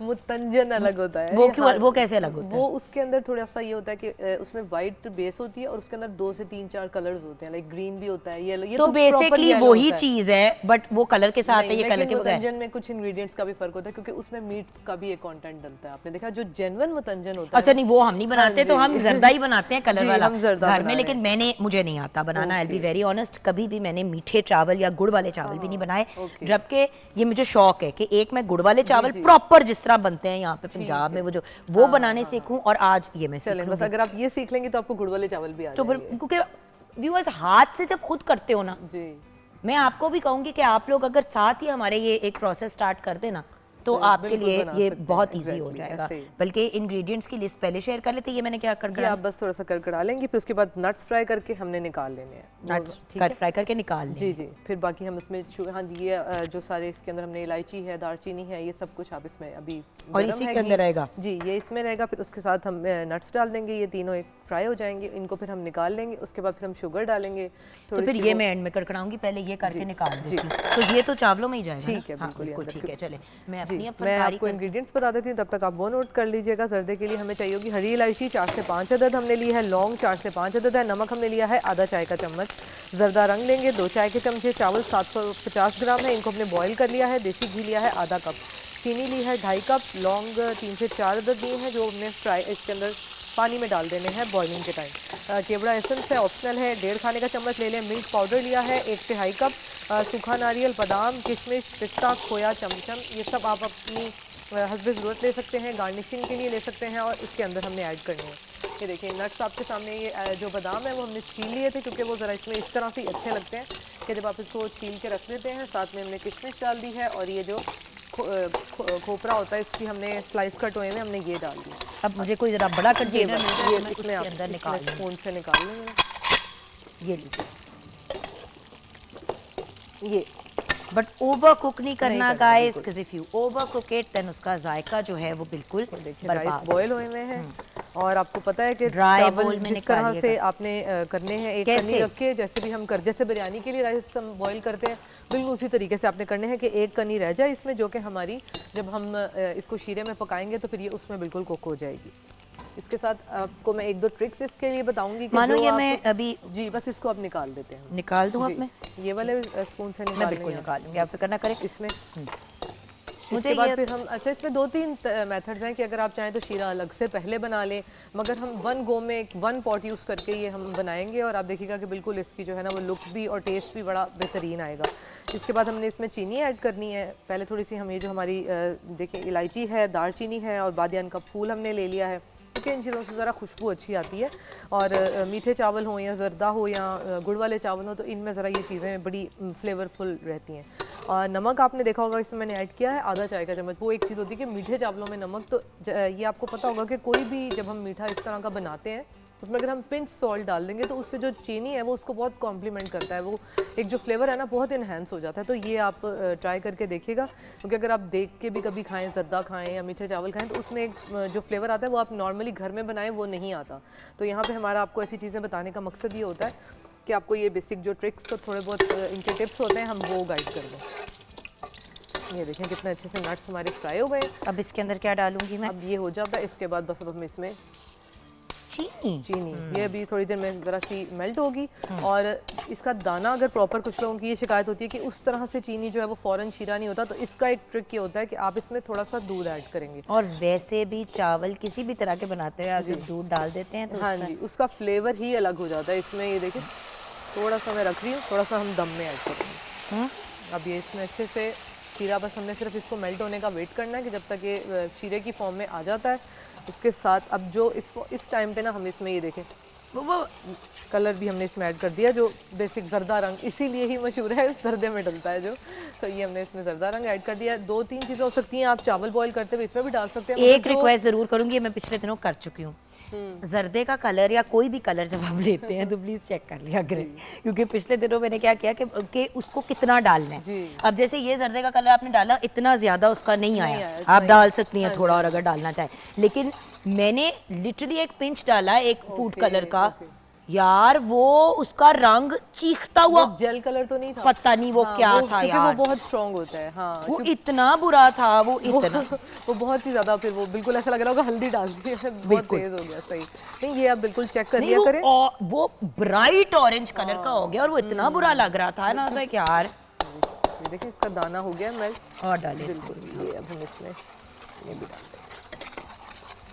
मुतंजन अलग होता है। वो क्यों, वो कैसे अलग होता है? वो उसके अंदर थोड़ा सा ये होता है कि उसमें वाइट बेस होती है और उसके अंदर 2 से 3-4 कलर्स होते हैं, लाइक ग्रीन भी होता है, येलो, ये तो proper बेसिकली yellow वही होता है। चीज है, बट वो कलर के साथ है, ये कलर लेकिन के बगैर। मुतंजन में कुछ इंग्रेडिएंट्स का भी फर्क होता है क्योंकि उसमें मीट का भी एक कंटेंट डलता है। आपने देखा जो जेन्युइन मुतंजन होता है अच्छा नहीं, वो हम नहीं बनाते, तो जी। हम जर्दा ही बनाते हैं कलर जी, वाला हम जर्दा घर बना में। रहे लेकिन हैं। मुझे नहीं आता बनाना, आई बी वेरी ऑनेस्ट। कभी भी मैंने मीठे चावल या गुड़ वाले चावल भी नहीं बनाए, ओके। जबकि ये मुझे शौक है कि एक मैं गुड़ वाले चावल प्रॉपर जिस तरह बनते हैं यहाँ पे पंजाब में, वो बनाने सीखूं, और आज ये मैं सीख चलें, बस लूंगी। अगर आप ये सीख लेंगे तो आपको गुड़ वाले चावल भी आ तो फिर जाएंगे। क्योंकि व्यूअर्स हाथ से जब खुद करते हो ना, जी, मैं आपको भी कहूंगी कि आप लोग अगर साथ ही हमारे ये एक प्रोसेस स्टार्ट कर देना, तो आपके बिल्कुल लिए बना ये सकते हैं, बहुत इजी हो exactly, जाएगा। ऐसे ही। बल्कि इंग्रेडिएंट्स की लिस्ट पहले शेयर कर लेते हैं। ये मैंने क्या कर ये आप बस थोड़ा सा कड़कड़ा लेंगे, फिर उसके बाद नट्स फ्राई करके हमने निकाल लेने हैं। नट्स ठीक है? फ्राई करके निकाल लें। जी जी, फिर बाकी हम इसमें हाँ जी, ये जो सारे इसके अंदर हमने इलायची है, दालचीनी है, ये सब कुछ आप इसमें अभी और गरम इसी है के अंदर घी। रहेगा? जी, ये इसमें रहेगा। फिर उसके साथ हम नट्स डाल देंगे, ये तीनों एक फ्राई हो जाएंगे, इनको फिर हम निकाल लेंगे। उसके बाद फिर हम शुगर डालेंगे तो थोड़ी फिर सी ये वो- मैं एंड में कड़कड़ाऊंगी, पहले ये करके निकाल जी। देती हूँ। तो ये तो चावलों में ही जाएगा ना? ठीक है, हाँ, बिल्कुल ही अंदर। ठीक है। चले मैं जी, अपनी अब मैं फनकारी आपको इंग्रेडिएंट्स बता देती हूँ, तब तक आप वो नोट कर लीजिएगा। जर्दे के लिए हमें चाहिए होगी हरी इलायची 4 से 5 अदद हमने ली है, लौंग 4 से 5 अदद है, नमक हमने लिया है आधा चाय का चम्मच, जर्दा रंग लेंगे 2 चाय के चमचे, चावल 750 ग्राम है, इनको हमने बॉईल कर लिया है, देसी घी लिया है आधा कप, चीनी ली है 2.5 कप, लौंग 3 से 4 अदद लिए हैं जो हमने फ्राई इसके अंदर पानी में डाल देने हैं बॉइलिंग के टाइम। केवड़ा एसेंस है, ऑप्शनल है, 1.5 खाने का चम्मच ले लें। मिल्क पाउडर लिया है 1 तिहाई कप, सूखा नारियल, बादाम, किशमिश, पिस्ता, खोया, चमचम, ये सब आप अपनी हस्बे ज़रूरत ले सकते हैं, गार्निशिंग के लिए ले सकते हैं, और इसके अंदर हमने ऐड करने हैं। ये देखिए नट्स आपके सामने, ये जो बादाम है वो हमने छील लिए थे क्योंकि वो ज़रा इसमें इस तरह से अच्छे लगते हैं कि जब आप इसको छील के रख लेते हैं। साथ में हमने किशमिश डाल दी है, और ये जो खोपरा होता है इसकी हमने स्लाइस कट हुए में हमने ये डाल दिया। अब मुझे कोई जरा बड़ा कंटेनर मिल जाए, ये तो मैं इसमें उसके आप अंदर निकाल लूँगी। स्पून से निकाल लेंगे। ये लीजिए, ये बट ओवर कुक नहीं करना करना, गाइस, बिल्कुल। Because if you overcook it then उसका जायका जो है वो बिल्कुल देखिए बर्बाद राइस बॉयल हुए हुए हैं, और आपको पता है कि Dry चावल bowl में जिस तरह से निकालिएगा। आपने करने हैं, एक कैसे? कनी रख के, जैसे भी हम कर जैसे बिरयानी के लिए राइस हम बॉईल करते हैं, बिल्कुल उसी तरीके से आपने करने हैं कि एक कनी रह जाए इसमें, जो कि हमारी जब हम इसको शीरे में पकाएंगे तो फिर ये उसमें बिल्कुल कुक हो जाएगी। इसके साथ आपको मैं 1-2 ट्रिक्स इसके लिए बताऊंगी कि मानो जो ये आप- मैं अभी जी, बस इसको अब निकाल देते हैं। निकाल दूँ अब जी, मैं ये वाले स्पून से मैं निकाल बिल्कुल निकाल लूँगी, आप फिक्र ना करें। इसमें। मुझे इसके बाद ये फिर हम अच्छा, इसमें 2-3 मेथड्स हैं कि अगर आप चाहें तो शीरा अलग से पहले बना लें, मगर हम वन गो में 1 पॉट यूज़ करके ये हम बनाएंगे, और आप देखिएगा कि बिल्कुल इसकी जो है ना वो लुक भी और टेस्ट भी बड़ा बेहतरीन आएगा। इसके बाद हमने इसमें चीनी ऐड करनी है। पहले थोड़ी सी हम ये जो हमारी देखिए इलायची है, दालचीनी है, और बादियान का फूल हमने ले लिया है, क्योंकि इन चीज़ों से ज़रा खुशबू अच्छी आती है। और मीठे चावल हों या जर्दा हो या गुड़ वाले चावल हो, तो इनमें ज़रा ये चीज़ें बड़ी फ्लेवरफुल रहती हैं। और नमक आपने देखा होगा इसमें मैंने ऐड किया है आधा चाय का चम्मच। वो एक चीज़ होती है कि मीठे चावलों में नमक, तो ये आपको पता होगा कि कोई भी जब हम मीठा इस तरह का बनाते हैं उसमें अगर हम पिंच सॉल्ट डाल देंगे तो उससे जो चीनी है वो उसको बहुत कॉम्प्लीमेंट करता है, वो एक जो फ्लेवर है ना बहुत इन्हेंस हो जाता है। तो ये आप ट्राई करके देखिएगा, क्योंकि अगर आप देख के भी कभी खाएं, जर्दा खाएं या मीठे चावल खाएं, तो उसमें एक जो फ्लेवर आता है वो आप नॉर्मली घर में बनाएं वो नहीं आता। तो यहाँ पे हमारा आपको ऐसी चीज़ें बताने का मकसद ये होता है कि आपको ये बेसिक जो ट्रिक्स तो थोड़े बहुत इनके टिप्स होते हैं हम वो गाइड कर दें। ये देखें कितने अच्छे से नट्स हमारे फ्राई हो गए। अब इसके अंदर क्या डालूंगी मैं? अब ये हो जाता है, इसके बाद बस अब हम इसमें चीनी ये अभी थोड़ी देर में ज़रा सी मेल्ट होगी। और इसका दाना, अगर प्रॉपर, कुछ लोगों की ये शिकायत होती है कि उस तरह से चीनी जो है वो फ़ौरन शीरा नहीं होता, तो इसका एक ट्रिक ये होता है कि आप इसमें थोड़ा सा दूध ऐड करेंगे। और वैसे भी चावल किसी भी तरह के बनाते हैं, आप जब दूध डाल देते हैं तो हाँ जी, उसका फ्लेवर ही अलग हो जाता है। इसमें ये देखिए थोड़ा सा मैं रख रही हूँ, थोड़ा सा हम दम में ऐड करेंगे। अब ये इसमें अच्छे से शीरा, बस हमने सिर्फ इसको मेल्ट होने का वेट करना है कि जब तक ये शीरे की फॉर्म में आ जाता है। उसके साथ अब जो इस टाइम पे ना हम इसमें ये देखें वो कलर भी हमने इसमें ऐड कर दिया, जो बेसिक जर्दा रंग इसीलिए ही मशहूर है, जर्दे में डलता है जो, तो ये हमने इसमें जर्दा रंग ऐड कर दिया। 2-3 चीज़ें हो सकती हैं, आप चावल बॉईल करते हुए इसमें भी डाल सकते हैं। एक रिक्वेस्ट जरूर करूंगी, मैं पिछले दिनों कर चुकी हूँ, जर्दे का कलर या कोई भी कलर जब हम लेते हैं तो प्लीज चेक कर लिया करें, क्योंकि पिछले दिनों मैंने क्या किया कि उसको कितना डालना है। अब जैसे ये जर्दे का कलर आपने डाला, इतना ज्यादा उसका नहीं आया, आप डाल सकती हैं थोड़ा और अगर डालना चाहे, लेकिन मैंने लिटरली एक पिंच डाला एक फूड कलर का, यार वो उसका रंग चीखता हुआ, वो जेल कलर तो नहीं था, पता नहीं वो हाँ, क्या था क्योंकि यार, वो बहुत स्ट्रॉन्ग होता है। हाँ वो क्योंकि इतना बुरा था, वो इतना वो बहुत ही ज्यादा, फिर वो बिल्कुल ऐसा लग रहा होगा हल्दी डाल दी है, बहुत बिल्कुल। तेज हो गया। सही नहीं, ये आप बिल्कुल चेक कर नहीं लिया करें। वो ब्राइट ऑरेंज कलर का हो गया और वो इतना बुरा लग रहा था ना, लाइक यार। ये देखिए इसका दाना हो गया मेल्ट, और डाले बिल्कुल। ये अब हम इसमें ये भी डाल देंगे।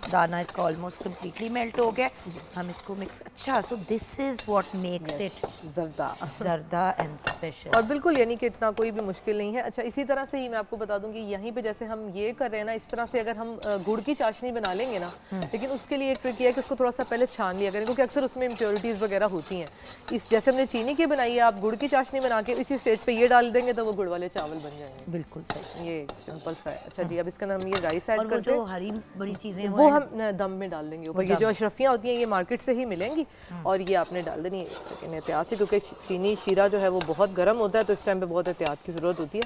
दाना इसका ऑलमोस्ट कम्प्लीटली मेल्ट हो गया। हम इसको मिक्स, अच्छा so this is what makes it जर्दा। जर्दा एंड स्पेशल। और बिल्कुल यानी कि इतना कोई भी मुश्किल नहीं है। अच्छा इसी तरह से ही मैं आपको बता दूं कि यहीं पे जैसे हम ये कर रहे हैं ना, इस तरह से अगर हम गुड़ की चाशनी बना लेंगे ना, लेकिन उसके लिए एक ट्रिक ये है कि उसको थोड़ा सा पहले छान लिया करें, क्योंकि अक्सर उसमें इम्प्योरिटीज़ वगैरह होती हैं। इस जैसे हमने चीनी की बनाई है, आप गुड़ की चाशनी बना के इसी स्टेज पे ये डाल देंगे तो वो गुड़ वाले चावल बन जाएंगे। बिल्कुल सही। ये सिंपल सा है। अच्छा जी, अब इसके अंदर हम ये राइस और ऐड वो करते जो हैं, हरी बड़ी चीजें वो हम दम में डाल देंगे ऊपर। ये दम। जो अशरफियाँ होती हैं ये मार्केट से ही मिलेंगी, और ये आपने डाल देनी है। एक सेकेंड एहतियात से, क्योंकि चीनी शीरा जो है वो बहुत गर्म होता है, तो इस टाइम पे बहुत एहतियात की ज़रूरत होती है।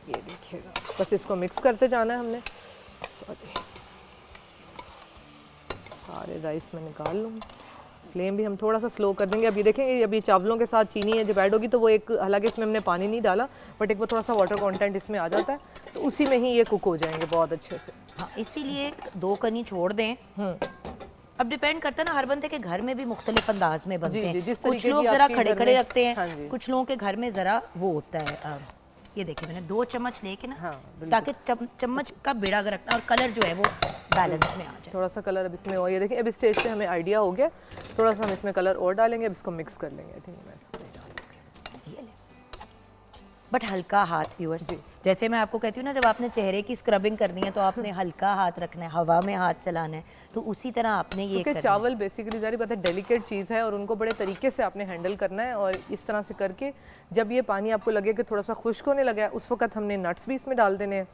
ये देखिएगा, बस इसको मिक्स करते जाना है हमने। सॉरी, सारे राइस में निकाल लूँ। फ्लेम भी हम थोड़ा सा स्लो कर देंगे। अब ये देखेंगे, अभी चावलों के साथ चीनी है जब ऐड होगी तो वो एक, हालांकि इसमें हमने पानी नहीं डाला, बट एक वो थोड़ा सा वाटर कंटेंट इसमें आ जाता है, तो उसी में ही ये कुक हो जाएंगे बहुत अच्छे से। हाँ, इसीलिए 2 कनी छोड़ दें। अब डिपेंड करता है ना, हर बंदे के घर में भी मुख्तलिफ अंदाज में बनते जी, हैं। जिस कुछ तरीके लोग की जरा आपके खड़े घर खड़े में- रखते हाँ हैं, जी। कुछ लोगों के घर में जरा वो होता है। ये देखिए मैंने 2 चम्मच लेके ना, हाँ, बिल्कुल। ताकि चम्मच का बेड़ा अगर रखना और कलर जो है वो बैलेंस में आ जाए। थोड़ा सा कलर अब इसमें, और ये देखिए अब इस स्टेज पे हमें आइडिया हो गया, थोड़ा सा हम इसमें कलर और डालेंगे। अब इसको मिक्स कर लेंगे। ठीक है, मैं इसको नहीं डालूंगी। ये ले, बट हल्का हाथ व्यूअर्स। जैसे मैं आपको कहती हूँ ना, जब आपने चेहरे की स्क्रबिंग करनी है तो आपने हल्का हाथ रखना है, हवा में हाथ चलाना है, तो उसी तरह आपने ये क्योंकि करना है। चावल बेसिकली जारी बात है डेलिकेट चीज़ है, और उनको बड़े तरीके से आपने हैंडल करना है। और इस तरह से करके जब ये पानी आपको लगे कि थोड़ा सा खुश्क होने लगा है, उस वक्त हमने नट्स भी इसमें डाल देने हैं।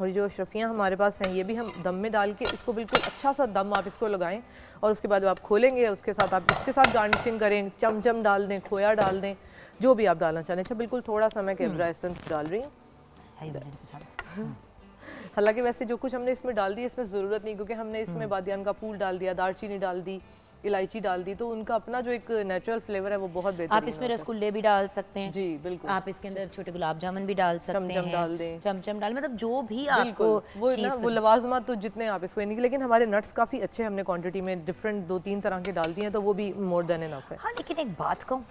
और जो अशरफियाँ हमारे पास हैं ये भी हम दम में डाल के इसको बिल्कुल अच्छा सा दम आप इसको लगाएं, और उसके बाद जब आप खोलेंगे उसके साथ आप इसके साथ गार्निशिंग करें, चमचम डाल दें, खोया डाल दें, जो भी आप डालना चाहें। अच्छा बिल्कुल थोड़ा सा मैं कैमरा एसेंस डाल रही हूँ। हालांकि वैसे जो कुछ हमने इसमें डाल दिया इसमें ज़रूरत नहीं, क्योंकि हमने इसमें बादियान का फूल डाल दिया, दालचीनी डाल दी, इलायची डाल दी, तो उनका अपना जो एक नेचुरल फ्लेवर है वो बहुत बेहतर। आप इसमें रसगुल्ले भी डाल सकते हैं जी बिल्कुल, आप इसके अंदर छोटे गुलाब जामुन भी डाल सकते चमचम हैं, डाल दें, चमचम डाल, मतलब जो भी आपको वो ना वो लवाजमात तो जितने आप इसको नहीं, लेकिन हमारे नट्स काफ़ी अच्छे हमने क्वांटिटी में डिफरेंट 2-3 तरह के डाल दिए हैं, तो वो भी मोर देन इनफ है। हाँ, लेकिन एक बात कहूँ,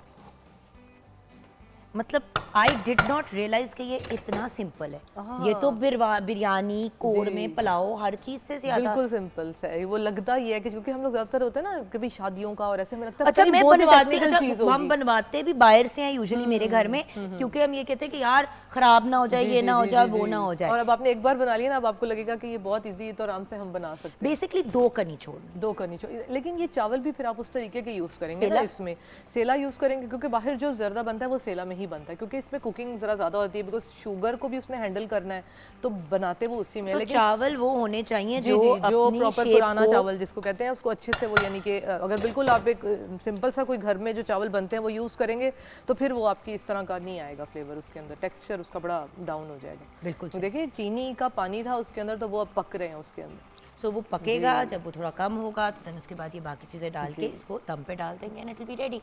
मतलब आई डिड नॉट रियलाइज कि ये इतना सिंपल है। ये तो बिरयानी, कोरमे, पुलाव, हर चीज से ज्यादा बिल्कुल सिंपल है। वो लगता ही है कि क्योंकि हम लोग ज्यादातर होते हैं ना कभी शादियों का, और ऐसे हमें लगता है अच्छा, मैं बनवाती, चीज अच्छा, हम बनवाते भी बाहर से हैं यूजुअली मेरे घर में, क्योंकि हम ये कहते हैं कि यार खराब ना हो जाए, ये ना हो जाए, वो ना हो जाए। और अब आपने एक बार बना लिया ना, अब आपको लगेगा कि ये बहुत इजी है, तो आराम से हम बना सकते हैं। बेसिकली 2 कनी छोड़, 2 करनी चाहिए, लेकिन ये चावल भी फिर आप उस तरीके के यूज करेंगे ना, इसमें सेला यूज करेंगे, क्योंकि बाहर जो जर्दा बनता है वो सेला में ही बनता है, क्योंकि इसमें कुकिंग जरा ज्यादा होती है, बिकॉज शुगर को भी उसने हैंडल करना है, तो बनाते वो उसी में। तो लेकिन चावल वो होने चाहिए जी, जो जो अपनी प्रॉपर शेप पुराना को, चावल जिसको कहते हैं, उसको अच्छे से वो, यानी कि अगर बिल्कुल आप एक सिंपल सा कोई घर में जो चावल बनते हैं वो यूज़ करेंगे, तो फिर वो आपकी इस तरह का नहीं आएगा फ्लेवर, उसके अंदर टेक्सचर उसका बड़ा डाउन हो जाएगा। बिल्कुल तो देखिए चीनी का पानी था उसके अंदर, तो वो अब पक रहे हैं उसके अंदर। सो वो पकेगा, जब वो थोड़ा कम होगा तो then उसके बाद ये बाकी चीज़ें डाल के इसको दम पे डाल देंगे, and it will be ready.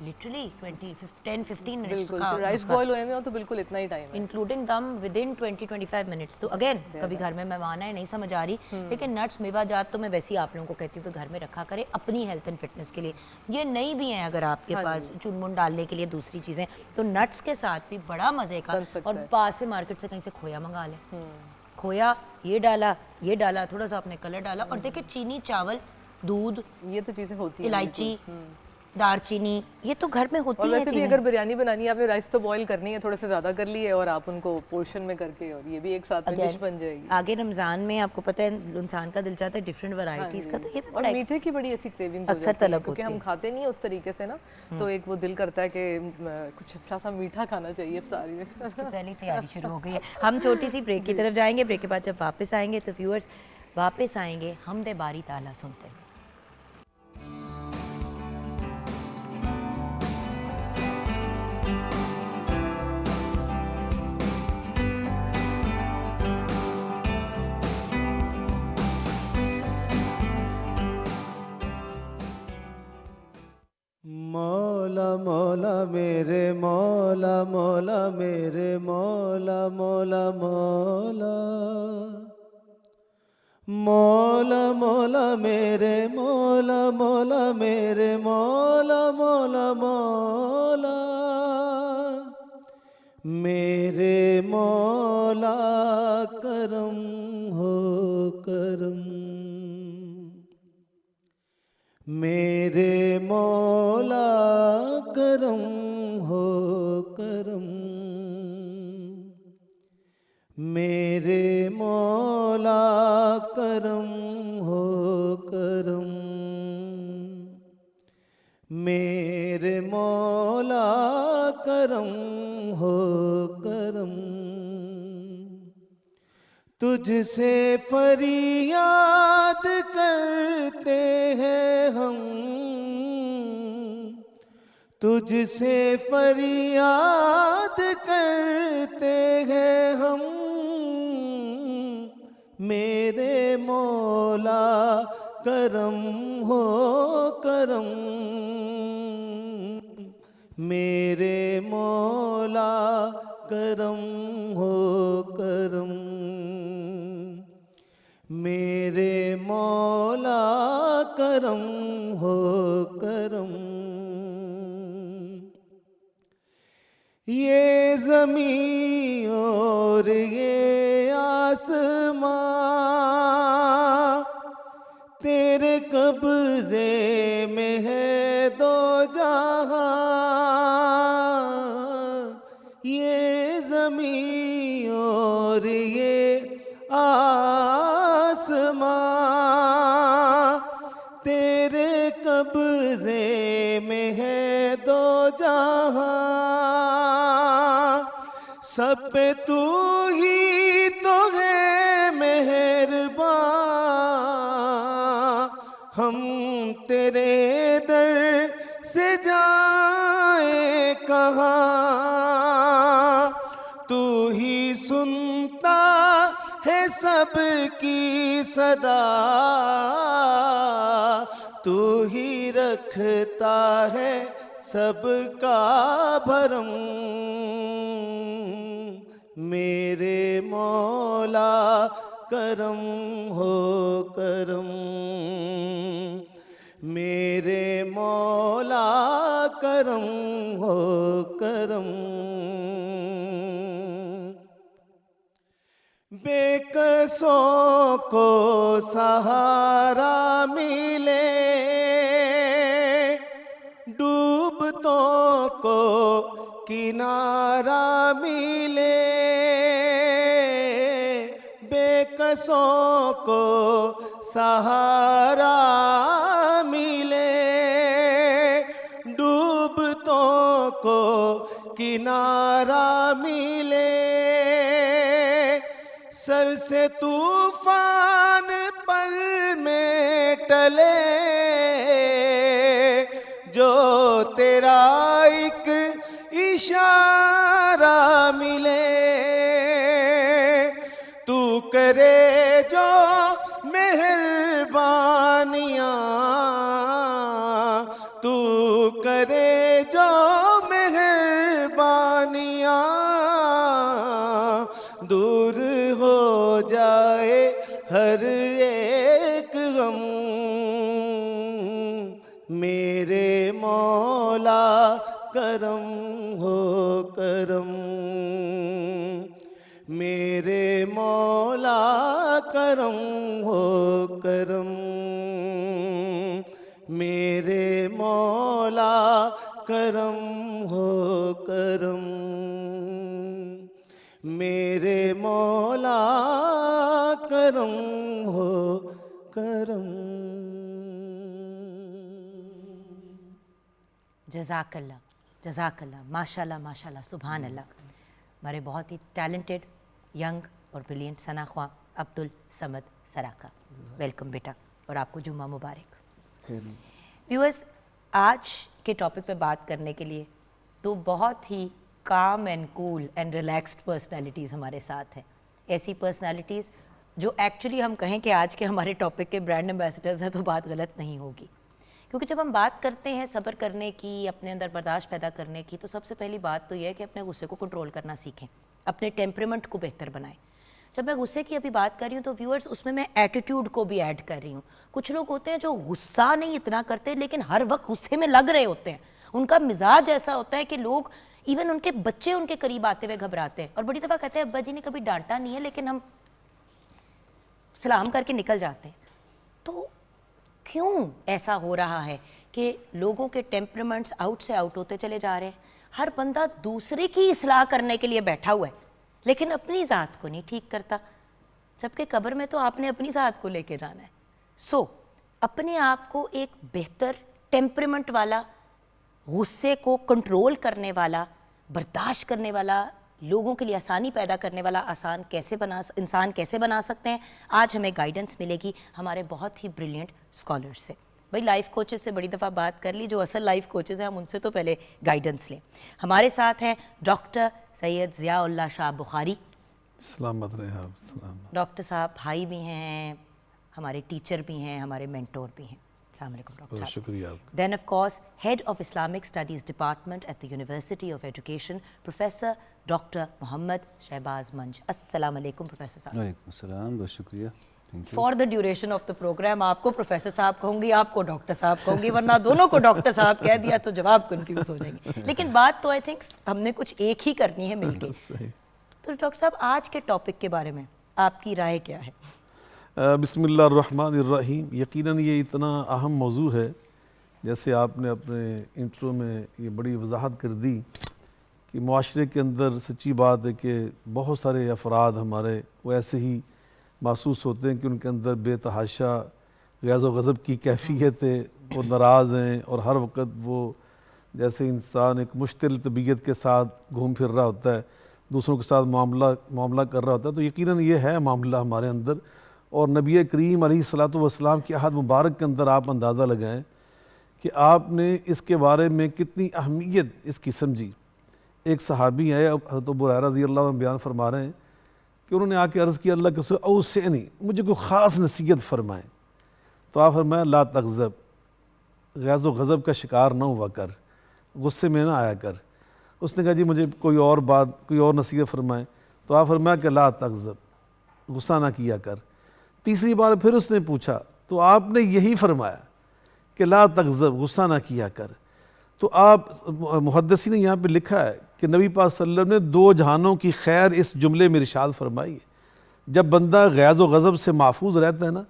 Literally 10-15 minutes बिल्कुल, का, राइस बॉयल हुए में हो तो बिल्कुल इतना ही टाइम है, इंक्लूडिंग दम विद इन 20-25 मिनट्स। तो अगेन कभी घर में मेहमान है, नहीं समझ आ रही, लेकिन नट्स मेवाजात तो मैं वैसे ही आप लोगों को कहती हूँ कि घर में रखा करें अपनी हेल्थ एंड फिटनेस के लिए। ये नहीं भी हैं अगर आपके पास चुनमुन डालने के लिए दूसरी चीज़ें, तो नट्स के साथ भी बड़ा मज़े का। और पास से मार्केट से कहीं से खोया मंगा लें, खोया ये डाला, थोड़ा सा आपने कलर डाला, और देखिए चीनी, चावल, दूध, ये तो चीज़ें होती हैं, इलायची, दालचीनी, ये तो घर में होती और है। वैसे भी अगर बिरयानी बनानी है, आपने राइस तो बॉईल करनी है, थोड़े से ज़्यादा कर लिए और आप उनको पोर्शन में करके, और ये भी एक साथ में डिश बन जाएगी। आगे रमज़ान में आपको पता है इंसान का दिल चाहता है डिफरेंट वैरायटीज़ का, तो ये भी और बड़ा मीठे की बड़ी ऐसी क्रेविंग अक्सर तलब क्योंकि हम खाते नहीं है उस तरीके से ना, तो एक वो दिल करता है कि कुछ अच्छा सा मीठा खाना चाहिए इफ्तारी में। उसकी पहली तैयारी शुरू हो गई है। हम छोटी सी ब्रेक की तरफ जाएंगे, ब्रेक के बाद जब वापस आएंगे तो व्यूअर्स वापस आएंगे हमदे बारी ताला सुनते हैं। मौला मौला मेरे मौला मौला मेरे मौला मौला मौला मौला मौला मेरे मौला मौला मेरे मौला मौला मौला मेरे मौला करम हो करम मेरे मौला करम हो करम मेरे मौला करम हो करम मेरे मौला करम हो करम तुझसे फरियाद करते हैं हम तुझसे फरियाद करते हैं हम मेरे मौला करम हो करम मेरे मौला करम हो करम मेरे मौला करम हो करम ये ज़मीं और ये आसमां तेरे कब्ज़े में है दो जहां ये ज़मीं और ये आसमां तेरे कब्ज़े में है दो जहां सब पे तू ही तो है मेहरबान हम तेरे दर से जाए कहाँ तू ही सुनता है सबकी सदा तू ही रखता है सबका भरम मेरे मौला करम हो करम मेरे मौला करम हो करम बेकसों को सहारा मिले डूबतों को किनारा मिले बेकसों को सहारा मिले डूबतों को किनारा मिले सर से तूफान पल में टले जो तेरा एक इशारा मिले तू करे जो मेहरबानियाँ तू करे जो मेहरबानियाँ दूर हो जाए हर एक गम मेरे मौला करम हो करम मेरे मौला करम हो करम मेरे मौला करम हो करम मेरे मौला करम हो करम जज़ाकल्लाह माशाल्लाह माशाल्लाह सुभान अल्लाह हमारे बहुत ही टैलेंटेड यंग और ब्रिलियंट सना ख्वां अब्दुल समद सराका वेलकम बेटा और आपको जुम्मा मुबारक। व्यूअर्स आज के टॉपिक पे बात करने के लिए तो बहुत ही काम and cool and relaxed personalities हमारे साथ हैं, ऐसी पर्सनालिटीज़ जो एक्चुअली हम कहें कि आज के हमारे टॉपिक के ब्रांड एम्बेसडर्स हैं तो बात गलत नहीं होगी, क्योंकि जब हम बात करते हैं सब्र करने की, अपने अंदर बर्दाश्त पैदा करने की, तो सबसे पहली बात तो यह है कि अपने गुस्से को कंट्रोल करना सीखें, अपने टेम्परामेंट को बेहतर बनाएं। जब मैं गुस्से की अभी बात कर रही हूँ तो व्यूअर्स उसमें मैं एटीट्यूड को भी ऐड कर रही हूँ। कुछ लोग होते हैं जो गुस्सा नहीं इतना करते लेकिन हर वक्त गुस्से में लग रहे होते हैं, उनका मिजाज ऐसा होता है कि लोग, इवन उनके बच्चे उनके करीब आते हुए घबराते हैं और बड़ी दफ़ा कहते हैं अब्बा जी ने कभी डांटा नहीं है लेकिन हम सलाम करके निकल जाते हैं। तो क्यों ऐसा हो रहा है कि लोगों के टेम्परामेंट्स आउट से आउट होते चले जा रहे हैं? हर बंदा दूसरे की इस्लाह करने के लिए बैठा हुआ है लेकिन अपनी ज़ात को नहीं ठीक करता, जबकि कब्र में तो आपने अपनी ज़ात को लेके जाना है। सो अपने आप को एक बेहतर टेम्परामेंट वाला, गुस्से को कंट्रोल करने वाला, बर्दाश्त करने वाला, लोगों के लिए आसानी पैदा करने वाला इंसान कैसे बना सकते हैं, आज हमें गाइडेंस मिलेगी हमारे बहुत ही ब्रिलियंट स्कॉलर से। भाई लाइफ कोचेस से बड़ी दफ़ा बात कर ली, जो असल लाइफ कोचेस हैं हम उनसे तो पहले गाइडेंस लें। हमारे साथ हैं डॉक्टर सैयद ज़ियाउल्लाह शाह बुखारी। सलामत रहे आप। सलामत। डॉक्टर साहब भाई भी हैं, हमारे टीचर भी हैं, हमारे मेंटोर भी हैं। अस्सलाम वालेकुम डॉक्टर साहब। शुक्रिया आपका। Then of course Head of Islamic Studies Department at the University of Education, Professor Dr. Mohammad Shehbaz Manj। अस्सलाम वालेकुम प्रोफेसर साहब। वालेकुम सलाम, बहुत शुक्रिया, thank you. For the duration of the programme आपको प्रोफेसर साहब कहूँगी, आपको डॉक्टर साहब कहूँगी, वरना दोनों को डॉक्टर साहब कह दिया तो जवाब कंफ्यूज हो जाएंगे। लेकिन बात तो आई थिंक हमने कुछ एक ही करनी है मिलके। तो डॉक्टर साहब आज के टॉपिक के बारे में आपकी राय क्या है? बिस्मिल्लाहिर्रहमानिर्रहीम। यकीनन ये इतना अहम मौजू है, जैसे आपने अपने इंट्रो में ये बड़ी वजाहत कर दी कि मुआशरे के अंदर सच्ची बात है कि बहुत सारे अफराद हमारे वो ऐसे ही महसूस होते हैं कि उनके अंदर बेतहाशा गैज़ व गज़ब की कैफियत है, वो नाराज़ हैं और हर वक्त वो जैसे इंसान एक मुश्तिल तबीयत के साथ घूम फिर रहा होता है, दूसरों के साथ मामला कर रहा होता है। तो यकीनन ये है मामला हमारे अंदर, और नबी करीम अलैहिस्सलातु वस्सलाम की अहद मुबारक के अंदर आप अंदाज़ा लगाएं कि आपने इसके बारे में कितनी अहमियत इसकी समझी। एक सहाबी है हज़रत अबू हुरैरा रज़ियल्लाहु अन्हु बयान फरमा रहे हैं कि उन्होंने आके अर्ज़ किया अल्लाह के रसूल औसिनी, मुझे कोई ख़ास नसीहत फरमाएँ। तो आप फरमाया ला तग़ज़ब, गैज़ व गज़ब का शिकार ना हुआ कर, गुस्से में ना आया कर। उसने कहा जी मुझे कोई और नसीहत फरमाएँ। तो आप फरमाया कि ला तग़ज़ब, गुस्सा ना किया कर। तीसरी बार फिर उसने पूछा तो आपने यही फरमाया कि ला तग़ज़ब, गुस्सा ना किया कर। तो आप मुहद्दिसी ने यहाँ पे लिखा है कि नबी पाक सल्लल्लाहु अलैहि वसल्लम ने दो जहानों की खैर इस जुमले में इरशाद फरमाई है। जब बंदा गैज़ व गज़ब से महफूज रहता है ना,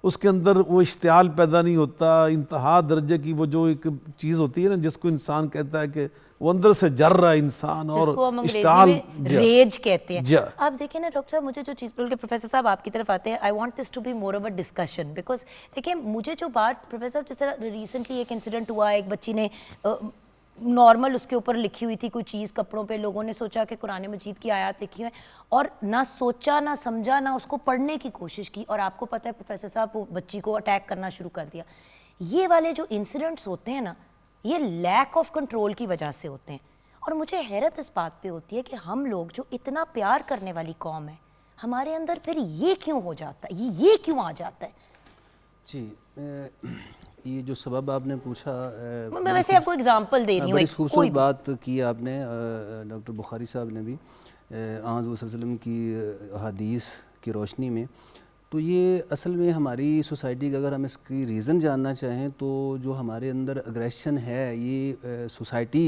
उसके अंदर वो इश्तियाल पैदा नहीं होता, इंतहा दर्जे की वो जो एक चीज़ होती है ना जिसको इंसान कहता है कि वो अंदर से जर रहा है इंसान, और इश्तियाल रेज कहते हैं। आप देखें ना डॉक्टर साहब, मुझे जो चीज़ बोल के प्रोफेसर साहब आपकी तरफ आते हैं, I want this to be more of a discussion, because देखिए मुझे जो बात प्रोफेसर साहब, जिस तरह रिसेंटली एक इंसिडेंट हुआ, एक बच्ची ने नॉर्मल उसके ऊपर लिखी हुई थी कोई चीज़ कपड़ों पे, लोगों ने सोचा कि कुरान मजीद की आयत लिखी है और ना सोचा ना समझा ना उसको पढ़ने की कोशिश की, और आपको पता है प्रोफेसर साहब वो बच्ची को अटैक करना शुरू कर दिया। ये वाले जो इंसिडेंट्स होते हैं ना, ये लैक ऑफ कंट्रोल की वजह से होते हैं। और मुझे हैरत इस बात पे होती है कि हम लोग जो इतना प्यार करने वाली कौम है, हमारे अंदर फिर ये क्यों हो जाता है, ये क्यों आ जाता है? जी, ये जो सबब आपने पूछा, मैं वैसे आपको एग्जांपल दे रही हूँ, बड़ी खूबसूरत बात की आपने डॉक्टर बुखारी साहब ने भी आज़ वसल्लम की हदीस की रोशनी में। तो ये असल में हमारी सोसाइटी का, अगर हम इसकी रीज़न जानना चाहें तो जो हमारे अंदर अग्रेशन है, ये सोसाइटी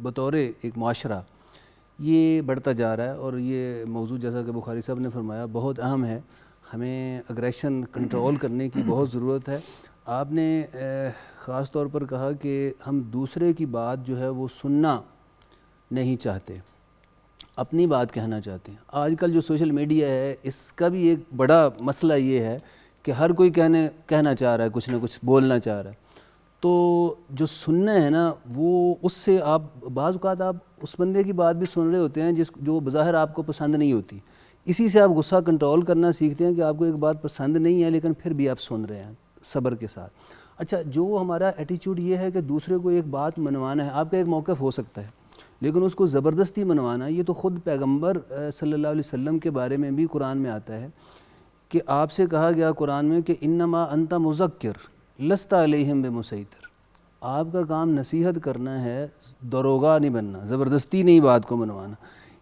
बतौर एक माशरा ये बढ़ता जा रहा है। और ये मौजूद जैसा कि बुखारी साहब ने फरमाया बहुत अहम है, हमें अग्रेशन कंट्रोल करने की बहुत ज़रूरत है। आपने ख़ास तौर पर कहा कि हम दूसरे की बात जो है वो सुनना नहीं चाहते, अपनी बात कहना चाहते हैं। आजकल जो सोशल मीडिया है इसका भी एक बड़ा मसला ये है कि हर कोई कहना चाह रहा है, कुछ ना कुछ बोलना चाह रहा है। तो जो सुनना है ना, वो उससे आप बाज़ औक़ात आप उस बंदे की बात भी सुन रहे होते हैं जो बज़ाहिर आपको पसंद नहीं होती। इसी से आप गुस्सा कंट्रोल करना सीखते हैं कि आपको एक बात पसंद नहीं है लेकिन फिर भी आप सुन रहे हैं सब्र के साथ। अच्छा, जो हमारा एटीट्यूड ये है कि दूसरे को एक बात मनवाना है, आपका एक मौक़िफ़ हो सकता है लेकिन उसको ज़बरदस्ती मनवाना, ये तो ख़ुद पैगंबर सल्लल्लाहु अलैहि वसल्लम के बारे में भी कुरान में आता है कि आपसे कहा गया कुरान में कि इन्नमा अंता मुज़क्किर, लस्ता अलैहिम बिमुसैतिर, आपका काम नसीहत करना है, दरोगा नहीं बनना, ज़बरदस्ती नहीं बात को मनवाना।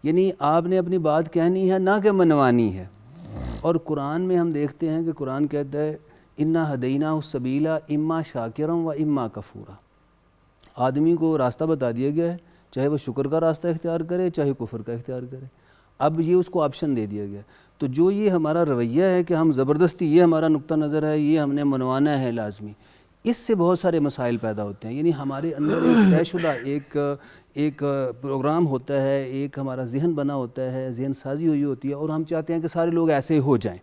यानी आपने अपनी बात कहनी है, ना कि मनवानी है। और कुरान में हम देखते हैं कि कुरान कहता है इन्ना हदैना उस सबीला इम्मा शाकिरम व इम्मा कफूरा। आदमी को रास्ता बता दिया गया है, चाहे वो शुक्र का रास्ता इख्तियार करे चाहे कुफर का इख्तियार करे। अब ये उसको ऑप्शन दे दिया गया। तो जो ये हमारा रवैया है कि हम ज़बरदस्ती, ये हमारा नुक्ता नज़र है, ये हमने मनवाना है लाजमी, इससे बहुत सारे मसाइल पैदा होते हैं। यानी हमारे अंदर एक तयशुदा एक प्रोग्राम होता है, एक हमारा जहन बना होता है, जहन साजी हुई होती है, और हम चाहते हैं कि सारे लोग ऐसे हो जाएं।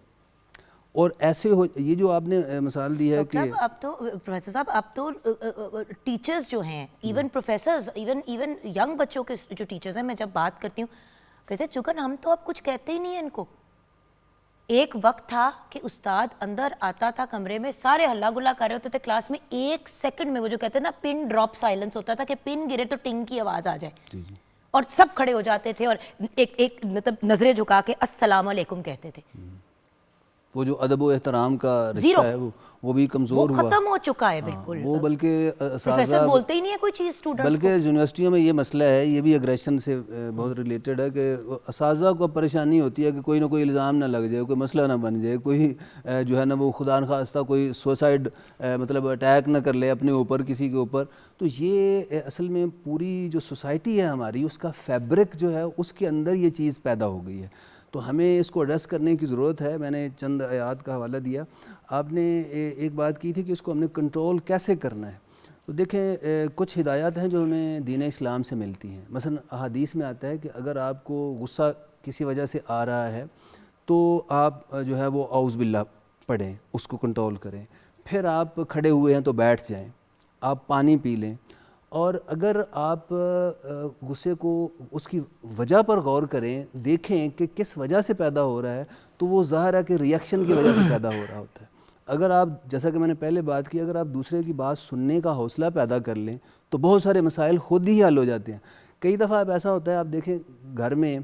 और ऐसे हो, ये जो आपने मिसाल दी है कि अब तो प्रोफेसर साहब, अब तो टीचर्स जो हैं, इवन प्रोफेसर्स, इवन यंग बच्चों के जो टीचर्स हैं, मैं जब बात करती हूँ कहते हैं चुकन हम तो अब कुछ कहते ही नहीं है इनको। एक वक्त था कि उस्ताद अंदर आता था कमरे में, सारे हल्ला गुल्ला कर रहे होते थे क्लास में, एक सेकंड में वो जो कहते हैं ना पिन ड्रॉप साइलेंस होता था कि पिन गिरे तो टिंग की आवाज़ आ जाए, और सब खड़े हो जाते थे और एक मतलब नजरें झुका के अस्सलाम वालेकुम कहते थे। वो जो अदब व एहतराम का रिश्ता है वो भी कमज़ोर हुआ, खत्म हो चुका है बिल्कुल। वो बल्कि प्रोफेसर बोलते ही नहीं है कोई चीज़ स्टूडेंट्स बल्कि यूनिवर्सिटियों में ये मसला है, ये भी एग्रेशन से बहुत रिलेटेड है कि असातिज़ा को परेशानी होती है कि कोई ना कोई इल्ज़ाम ना लग जाए, कोई मसला ना बन जाए, कोई जो है ना वो खुदा न खास्ता कोई सुसाइड मतलब अटैक ना कर ले अपने ऊपर, किसी के ऊपर। तो ये असल में पूरी जो सोसाइटी है हमारी, उसका फैब्रिक जो है उसके अंदर ये चीज़ पैदा हो गई है। तो हमें इसको एड्रेस करने की ज़रूरत है। मैंने चंद आयात का हवाला दिया, आपने एक बात की थी कि इसको हमने कंट्रोल कैसे करना है। तो देखें, कुछ हिदायत हैं जो हमें दीन इस्लाम से मिलती हैं। मसलन अहादीस में आता है कि अगर आपको गुस्सा किसी वजह से आ रहा है तो आप जो है वो औज़ बिल्लाह पढ़ें, उसको कंट्रोल करें। फिर आप खड़े हुए हैं तो बैठ जाएं, आप पानी पी लें। और अगर आप गुस्से को उसकी वजह पर गौर करें, देखें कि किस वजह से पैदा हो रहा है, तो वो ज़ाहिर है कि रिएक्शन की वजह से पैदा हो रहा होता है। अगर आप, जैसा कि मैंने पहले बात की, अगर आप दूसरे की बात सुनने का हौसला पैदा कर लें तो बहुत सारे मसाइल खुद ही हल हो जाते हैं। कई दफ़ा अब ऐसा होता है, आप देखें घर में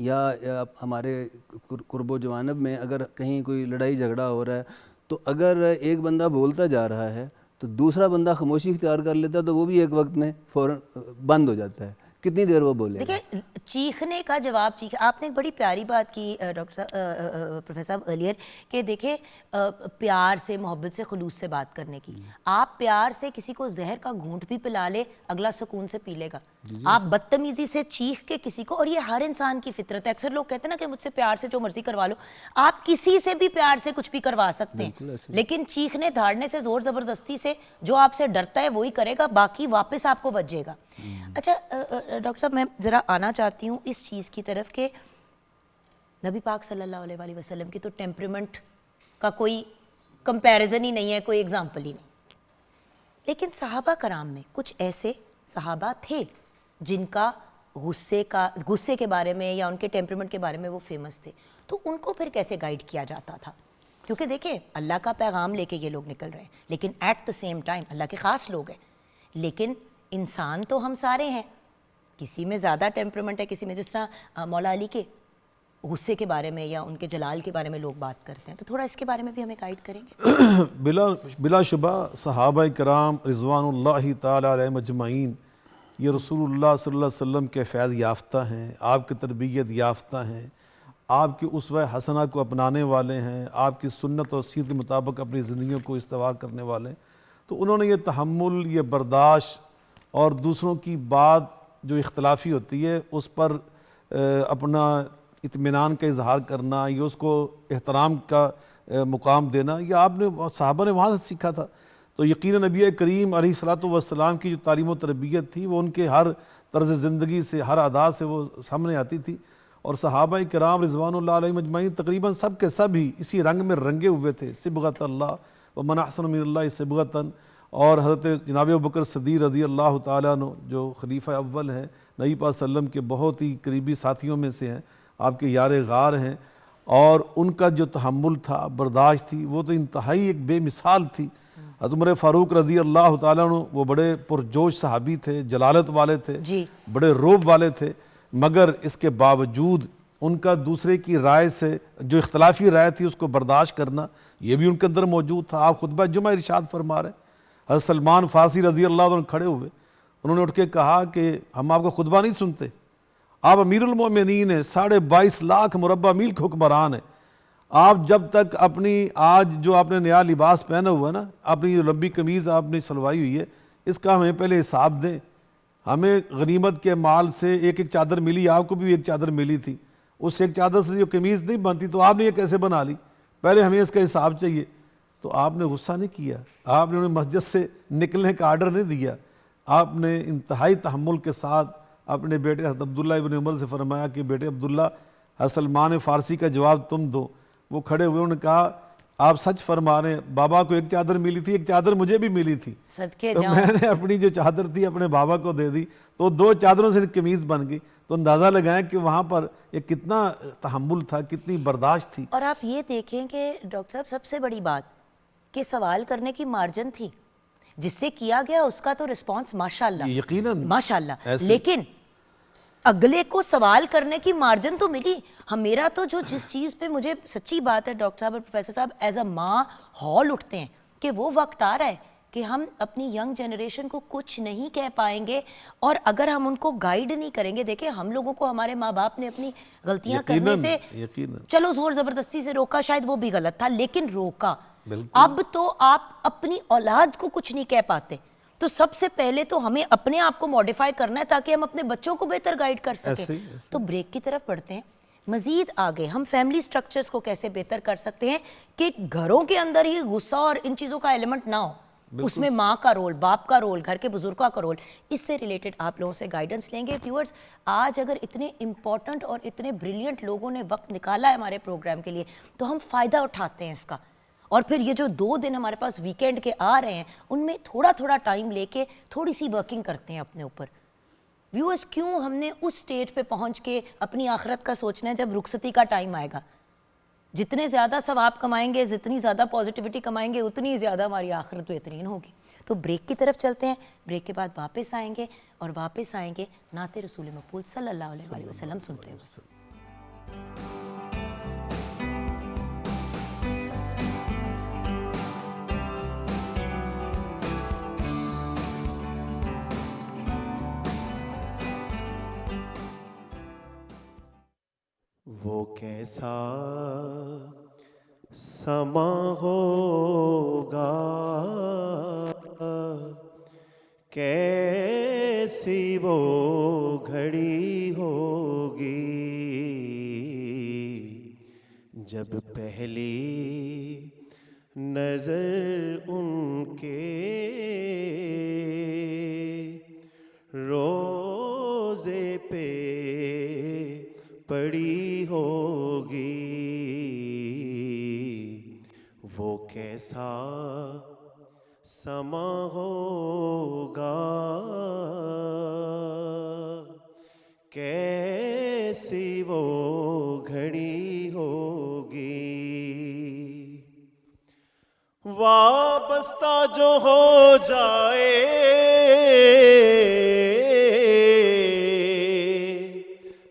या हमारे कुर्बो जवानब में अगर कहीं कोई लड़ाई झगड़ा हो रहा है, तो अगर एक बंदा बोलता जा रहा है तो दूसरा बंदा खामोशी इख्तियार कर लेता है, तो वो भी एक वक्त में फ़ौरन बंद हो जाता है। कितनी देर वो बोलेगा? देखिए, चीखने का जवाब आपने एक बड़ी प्यारी बात की डॉक्टर साहब, प्रोफेसर साहब अर्लियर, कि देखें प्यार से, मोहब्बत से, खुलूस से बात करने की। आप प्यार से किसी को जहर का घूंट भी पिला ले, अगला सुकून से पी लेगा। आप बदतमीजी से चीख के किसी को, और ये हर इंसान की फितरत है। अक्सर लोग कहते हैं ना कि मुझसे प्यार से जो मर्जी करवा लो, आप किसी से भी प्यार से कुछ भी करवा सकते हैं, लेकिन चीखने धाड़ने से, जोर जबरदस्ती से, जो आपसे डरता है वही करेगा, बाकी वापस आपको बचेगा। अच्छा डॉक्टर साहब, मैं ज़रा आना चाहती हूँ इस चीज़ की तरफ कि नबी पाक सल्लल्लाहु अलैहि वसल्लम की तो टेम्परामेंट का कोई कंपैरिजन ही नहीं है, कोई एग्जाम्पल ही नहीं। लेकिन सहाबा कराम में कुछ ऐसे सहाबा थे जिनका गुस्से के बारे में या उनके टेम्परामेंट के बारे में वो फेमस थे, तो उनको फिर कैसे गाइड किया जाता था? क्योंकि देखिए, अल्लाह का पैगाम लेके ये लोग निकल रहे हैं, लेकिन एट द सेम टाइम अल्लाह के ख़ास लोग हैं, लेकिन इंसान तो हम सारे हैं, किसी में ज़्यादा टेम्परामेंट है, किसी में, जिस तरह मौला अली के गुस्से के बारे में या उनके जलाल के बारे में लोग बात करते हैं, तो थोड़ा इसके बारे में भी हमें गाइड करेंगे? बिलाशुबा सहाबा कराम रिज़वानुल्लाहि ताला अलैहिम अजमईन ये रसूलुल्लाह सल्लल्लाहु अलैहि वसल्लम के फ़ैज़ याफ्ता हैं, आपकी तरबियत याफ्ता हैं, आपकी उसवा हसना को अपनाने वाले हैं, आपकी सुन्नत और सीरत के मुताबिक अपनी ज़िंदगियों को इस्तेमाल करने वाले। तो उन्होंने ये तहम्मुल, ये बर्दाश्त और दूसरों की बात जो इख्तलाफी होती है उस पर अपना इत्मीनान का इजहार करना, या उसको एहतराम का मुकाम देना, ये आपने सहाबा ने वहाँ से सीखा था। तो यकीनन नबी करीम अलैहिस्सलातु वस्सलाम की जो तालीम व तरबियत थी वो उनके हर तर्ज़ ज़िंदगी से, हर अदा से वो सामने आती थी। और सहाबा कराम रिज़वानुल्लाह अलैहिम अजमईन तकरीबन सब के सब ही इसी रंग में रंगे हुए थे, सिबगत अल्लाह व मन अहसन मिनल्लाहि सिबगतन। और हज़रत जनाब अबू बकर सिद्दीक़ रज़ी अल्लाह ताला अन्हु जो खलीफा अव्वल हैं, नबी पाक सल्लम के बहुत ही करीबी साथियों में से हैं, आपके यार गार हैं, और उनका जो तहम्मुल था, बर्दाश्त थी, वो तो इंतहाई एक बेमिसाल थी। हज़रत उमर फ़ारूक रज़ी अल्लाह ताला अन्हु वो बड़े पुरजोश सहाबी थे, जलालत वाले थे, बड़े रोब वाले थे, मगर इसके बावजूद उनका दूसरे की राय से जो इख्तलाफी राय थी उसको बर्दाश्त करना, ये भी उनके अंदर मौजूद था। आप खुतबा जुमा इरशाद फरमा रहे, हज़रत सलमान फारसी रज़ी अल्लाह अन्हु खड़े हुए, उन्होंने उठ के कहा कि हम आपका खुतबा नहीं सुनते, आप अमीरुल मोमिनीन हैं, 22.5 लाख मुरब्बा मील के हुक्मरान हैं, आप जब तक अपनी आज जो आपने नया लिबास पहना हुआ है ना, अपनी जो लंबी कमीज़ आपने सलवाई हुई है, इसका हमें पहले हिसाब दें। हमें गनीमत के माल से एक एक चादर मिली, आपको भी एक चादर मिली थी, उस एक चादर से जो कमीज़ नहीं बनती तो आपने ये कैसे बना ली, पहले हमें इसका हिसाब चाहिए। तो आपने गुस्सा नहीं किया, आपने उन्हें मस्जिद से निकलने का आर्डर नहीं दिया, आपने इंतहाई तहम्मुल के साथ अपने बेटे हज़रत अब्दुल्ला इब्न उमर से फरमाया कि बेटे अब्दुल्ला, हज़रत सलमान फ़ारसी का जवाब तुम दो। वो खड़े हुए, उन्होंने कहा आप सच फरमा रहे हैं, बाबा को एक चादर मिली थी, एक चादर मुझे भी मिली थी, सदके तो जाऊं। मैंने अपनी जो चादर थी अपने बाबा को दे दी, तो 2 चादरों से कमीज़ बन गई। तो अंदाज़ा लगाएं कि वहाँ पर एक कितना तहम्मुल था, कितनी बर्दाश्त थी। और आप ये देखें कि डॉक्टर साहब सबसे बड़ी बात कि सवाल करने की मार्जिन थी, जिससे किया गया उसका तो रिस्पांस माशाल्लाह यकीनन माशाल्लाह, ऐसे- लेकिन अगले को सवाल करने की मार्जिन तो मिली। हम मेरा तो जो जिस चीज़ पे मुझे सच्ची बात है डॉक्टर साहब और प्रोफेसर साहब एज अ माँ हॉल उठते हैं कि वो वक्त आ रहा है कि हम अपनी यंग जनरेशन को कुछ नहीं कह पाएंगे, और अगर हम उनको गाइड नहीं करेंगे। देखिए हम लोगों को हमारे माँ बाप ने अपनी गलतियां करने यकीनन, से यकीनन। चलो जोर जबरदस्ती से रोका, शायद वो भी गलत था, लेकिन रोका। बिल्कुल। अब तो आप अपनी औलाद को कुछ नहीं कह पाते, तो सबसे पहले तो हमें अपने आप को मॉडिफाई करना है ताकि हम अपने बच्चों को बेहतर गाइड कर ऐसे सकें। ही, ऐसे। तो ब्रेक की तरफ बढ़ते हैं, मजीद आगे हम फैमिली स्ट्रक्चर्स को कैसे बेहतर कर सकते हैं कि घरों के अंदर ही गुस्सा और इन चीज़ों का एलिमेंट ना हो, उसमें माँ का रोल, बाप का रोल, घर के बुजुर्गों का रोल। इससे रिलेटेड आप लोगों से गाइडेंस लेंगे। व्यूअर्स, आज अगर इतने इंपॉर्टेंट और इतने ब्रिलियंट लोगों ने वक्त निकाला है हमारे प्रोग्राम के लिए, तो हम फ़ायदा उठाते हैं इसका। और फिर ये जो 2 दिन हमारे पास वीकेंड के आ रहे हैं, उनमें थोड़ा थोड़ा टाइम लेके थोड़ी सी वर्किंग करते हैं अपने ऊपर। व्यूअर्स, क्यों हमने उस स्टेज पे पहुंच के अपनी आखिरत का सोचना है जब रुखसती का टाइम आएगा? जितने ज़्यादा सवाब कमाएंगे, जितनी ज़्यादा पॉजिटिविटी कमाएंगे, उतनी ज़्यादा हमारी आखिरत बेहतरीन होगी। तो ब्रेक की तरफ चलते हैं, ब्रेक के बाद वापस आएंगे और वापस आएंगे नाते रसूल मकबूल सल्लल्लाहु अलैहि वसल्लम सुनते हुए। वो कैसा समा होगा, कैसी वो घड़ी होगी, जब पहली नजर उनके रोजे पे पड़ी होगी। वो कैसा समा होगा, कैसी वो घड़ी होगी, वाबस्ता जो हो जाए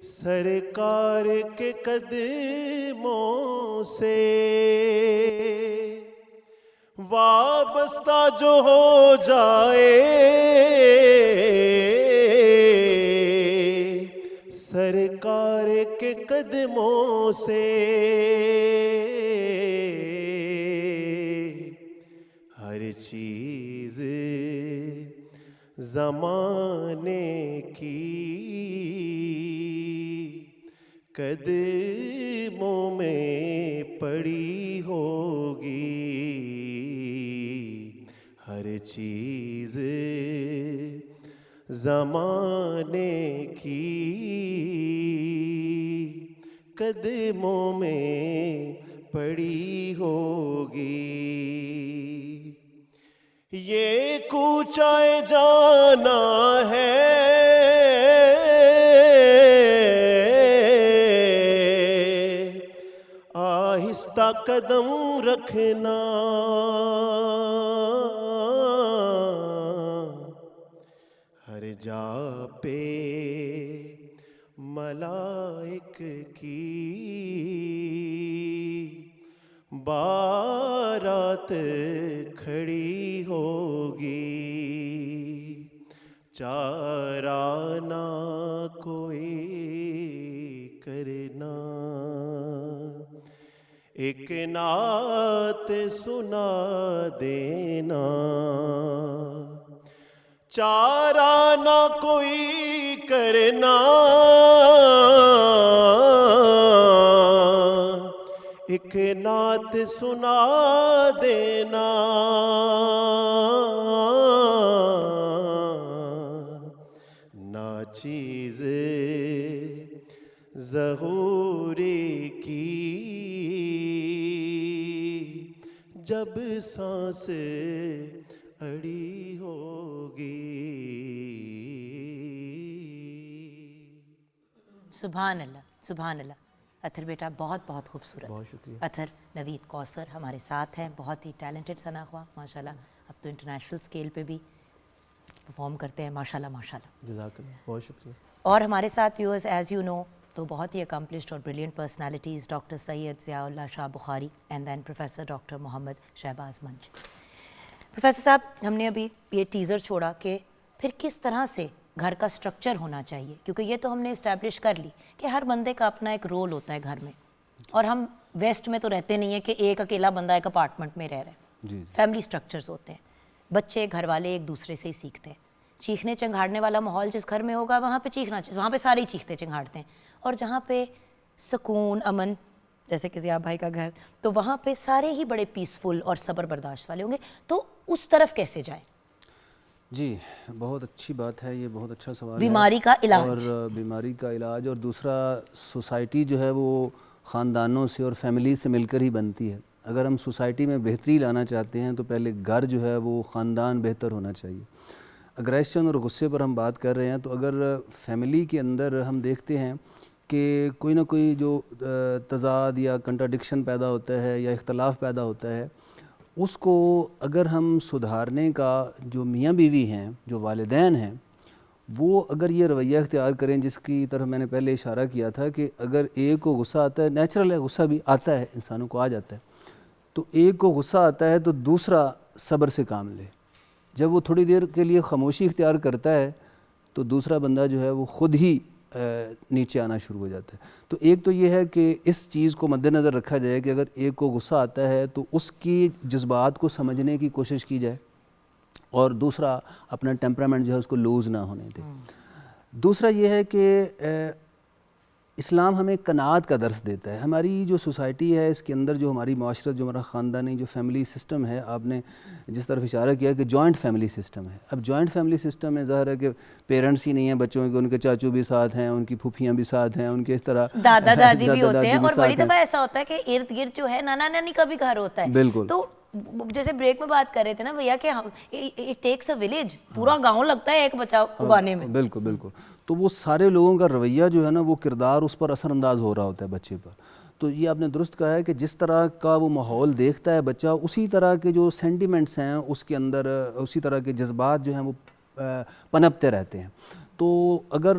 सरकार के कदमों से, वाबस्ता जो हो जाए सरकार के कदमों से, हर चीज ज़माने की कदमों में पड़ी होगी, हर चीज ज़माने की कदमों में पड़ी होगी। ये कूचाए जाना है, आहिस्ता कदम रखना, हर जा पे मलाइक की बारात खड़ी होगी, चारा ना कोई करना, एक नात सुना देना, चारा ना कोई करना, एक नात सुना देना, ना चीज़ ज़हूरी की, जब सांस अड़ी होगी। सुभान अल्लाह, सुभान अल्लाह। अथर बेटा बहुत बहुत खूबसूरत। बहुत शुक्रिया। अथर नवीद कौसर हमारे साथ हैं, बहुत ही टैलेंटेड सनाख्वा माशाल्लाह, अब तो इंटरनेशनल स्केल पे भी परफॉर्म करते हैं माशाल्लाह माशाल्लाह। जज़ाकल्लाह, बहुत शुक्रिया। और हमारे साथ व्यूअर्स एज़ यू नो तो बहुत ही अकम्पलिश्ड और brilliant personalities doctor Syed Ziaullah Shah Bukhari and then professor doctor Mohammad Shahbaz Manj. Professor साहब, हमने अभी ये टीज़र छोड़ा कि फिर किस तरह से घर का स्ट्रक्चर होना चाहिए, क्योंकि ये तो हमने इस्टेब्लिश कर ली कि हर बंदे का अपना एक रोल होता है घर में, और हम वेस्ट में तो रहते नहीं है कि एक अकेला बंदा एक अपार्टमेंट में रह रहा है। जी। फैमिली स्ट्रक्चर्स होते हैं, बच्चे घर वाले एक दूसरे से ही सीखते हैं। चीखने चिंघाड़ने वाला माहौल जिस घर में होगा वहाँ पे चीखना, वहाँ पे सारे ही चीखते चिंघाड़ते हैं, और जहाँ पे सुकून अमन जैसे कि ज़िया भाई का घर, तो वहाँ पे सारे ही बड़े पीसफुल और सब्र बर्दाश्त वाले होंगे, तो उस तरफ कैसे जाएं? जी, बहुत अच्छी बात है, ये बहुत अच्छा सवाल बीमारी है। का इलाज। और बीमारी का इलाज, और दूसरा सोसाइटी जो है वो ख़ानदानों से और फैमिली से मिलकर ही बनती है। अगर हम सोसाइटी में बेहतरी लाना चाहते हैं तो पहले घर जो है वो ख़ानदान बेहतर होना चाहिए। अग्रेशन और गुस्से पर हम बात कर रहे हैं, तो अगर फैमिली के अंदर हम देखते हैं कि कोई ना कोई जो तज़ाद या कंट्राडिक्शन पैदा होता है या इख्तलाफ पैदा होता है, उसको अगर हम सुधारने का, जो मियाँ बीवी हैं, जो वालिदैन हैं, वो अगर ये रवैया इख्तियार करें जिसकी तरफ मैंने पहले इशारा किया था कि अगर एक को गुस्सा आता है, नेचुरल है, गुस्सा भी आता है, इंसानों को आ जाता है, तो एक को गुस्सा आता है तो दूसरा सब्र से काम ले। जब वो थोड़ी देर के लिए खामोशी इख्तियार करता है तो दूसरा बंदा जो है वो ख़ुद ही नीचे आना शुरू हो जाता है। तो एक तो ये है कि इस चीज़ को मद्देनज़र रखा जाए कि अगर एक को गुस्सा आता है तो उसकी जज्बात को समझने की कोशिश की जाए, और दूसरा अपना टेम्परामेंट जो है उसको लूज़ ना होने दे। दूसरा ये है कि इस्लाम हमें कनात का दर्स देता है। हमारी जो सोसाइटी है इसके अंदर जो हमारी माशरत, जो हमारा ख़ानदानी जो फैमिली सिस्टम है, आपने जिस तरफ इशारा किया कि जॉइंट फैमिली सिस्टम है। अब जॉइंट फैमिली सिस्टम में ज़ाहिर है कि पेरेंट्स ही नहीं हैं बच्चों के, उनके चाचू भी साथ हैं, उनकी फूफियाँ भी साथ हैं, उनके इस तरह दादा दादी भी होते हैं, भी और बड़ी साथ हैं। दफ़ा ऐसा होता है कि इर्द गिर्द जो है नाना नानी का भी घर होता है। बिल्कुल। तो जैसे ब्रेक में बात कर रहे थे ना भैया कि हम इट टेक्स अ विलेज, पूरा गांव लगता है एक बच्चा उगाने में। बिल्कुल बिल्कुल। तो वो सारे लोगों का रवैया जो है ना, वो किरदार उस पर असरअंदाज हो रहा होता है बच्चे पर। तो ये आपने दुरुस्त कहा है कि जिस तरह का वो माहौल देखता है बच्चा, उसी तरह के जो सेंटिमेंट्स हैं उसके अंदर, उसी तरह के जज्बात जो हैं वो पनपते रहते हैं। तो अगर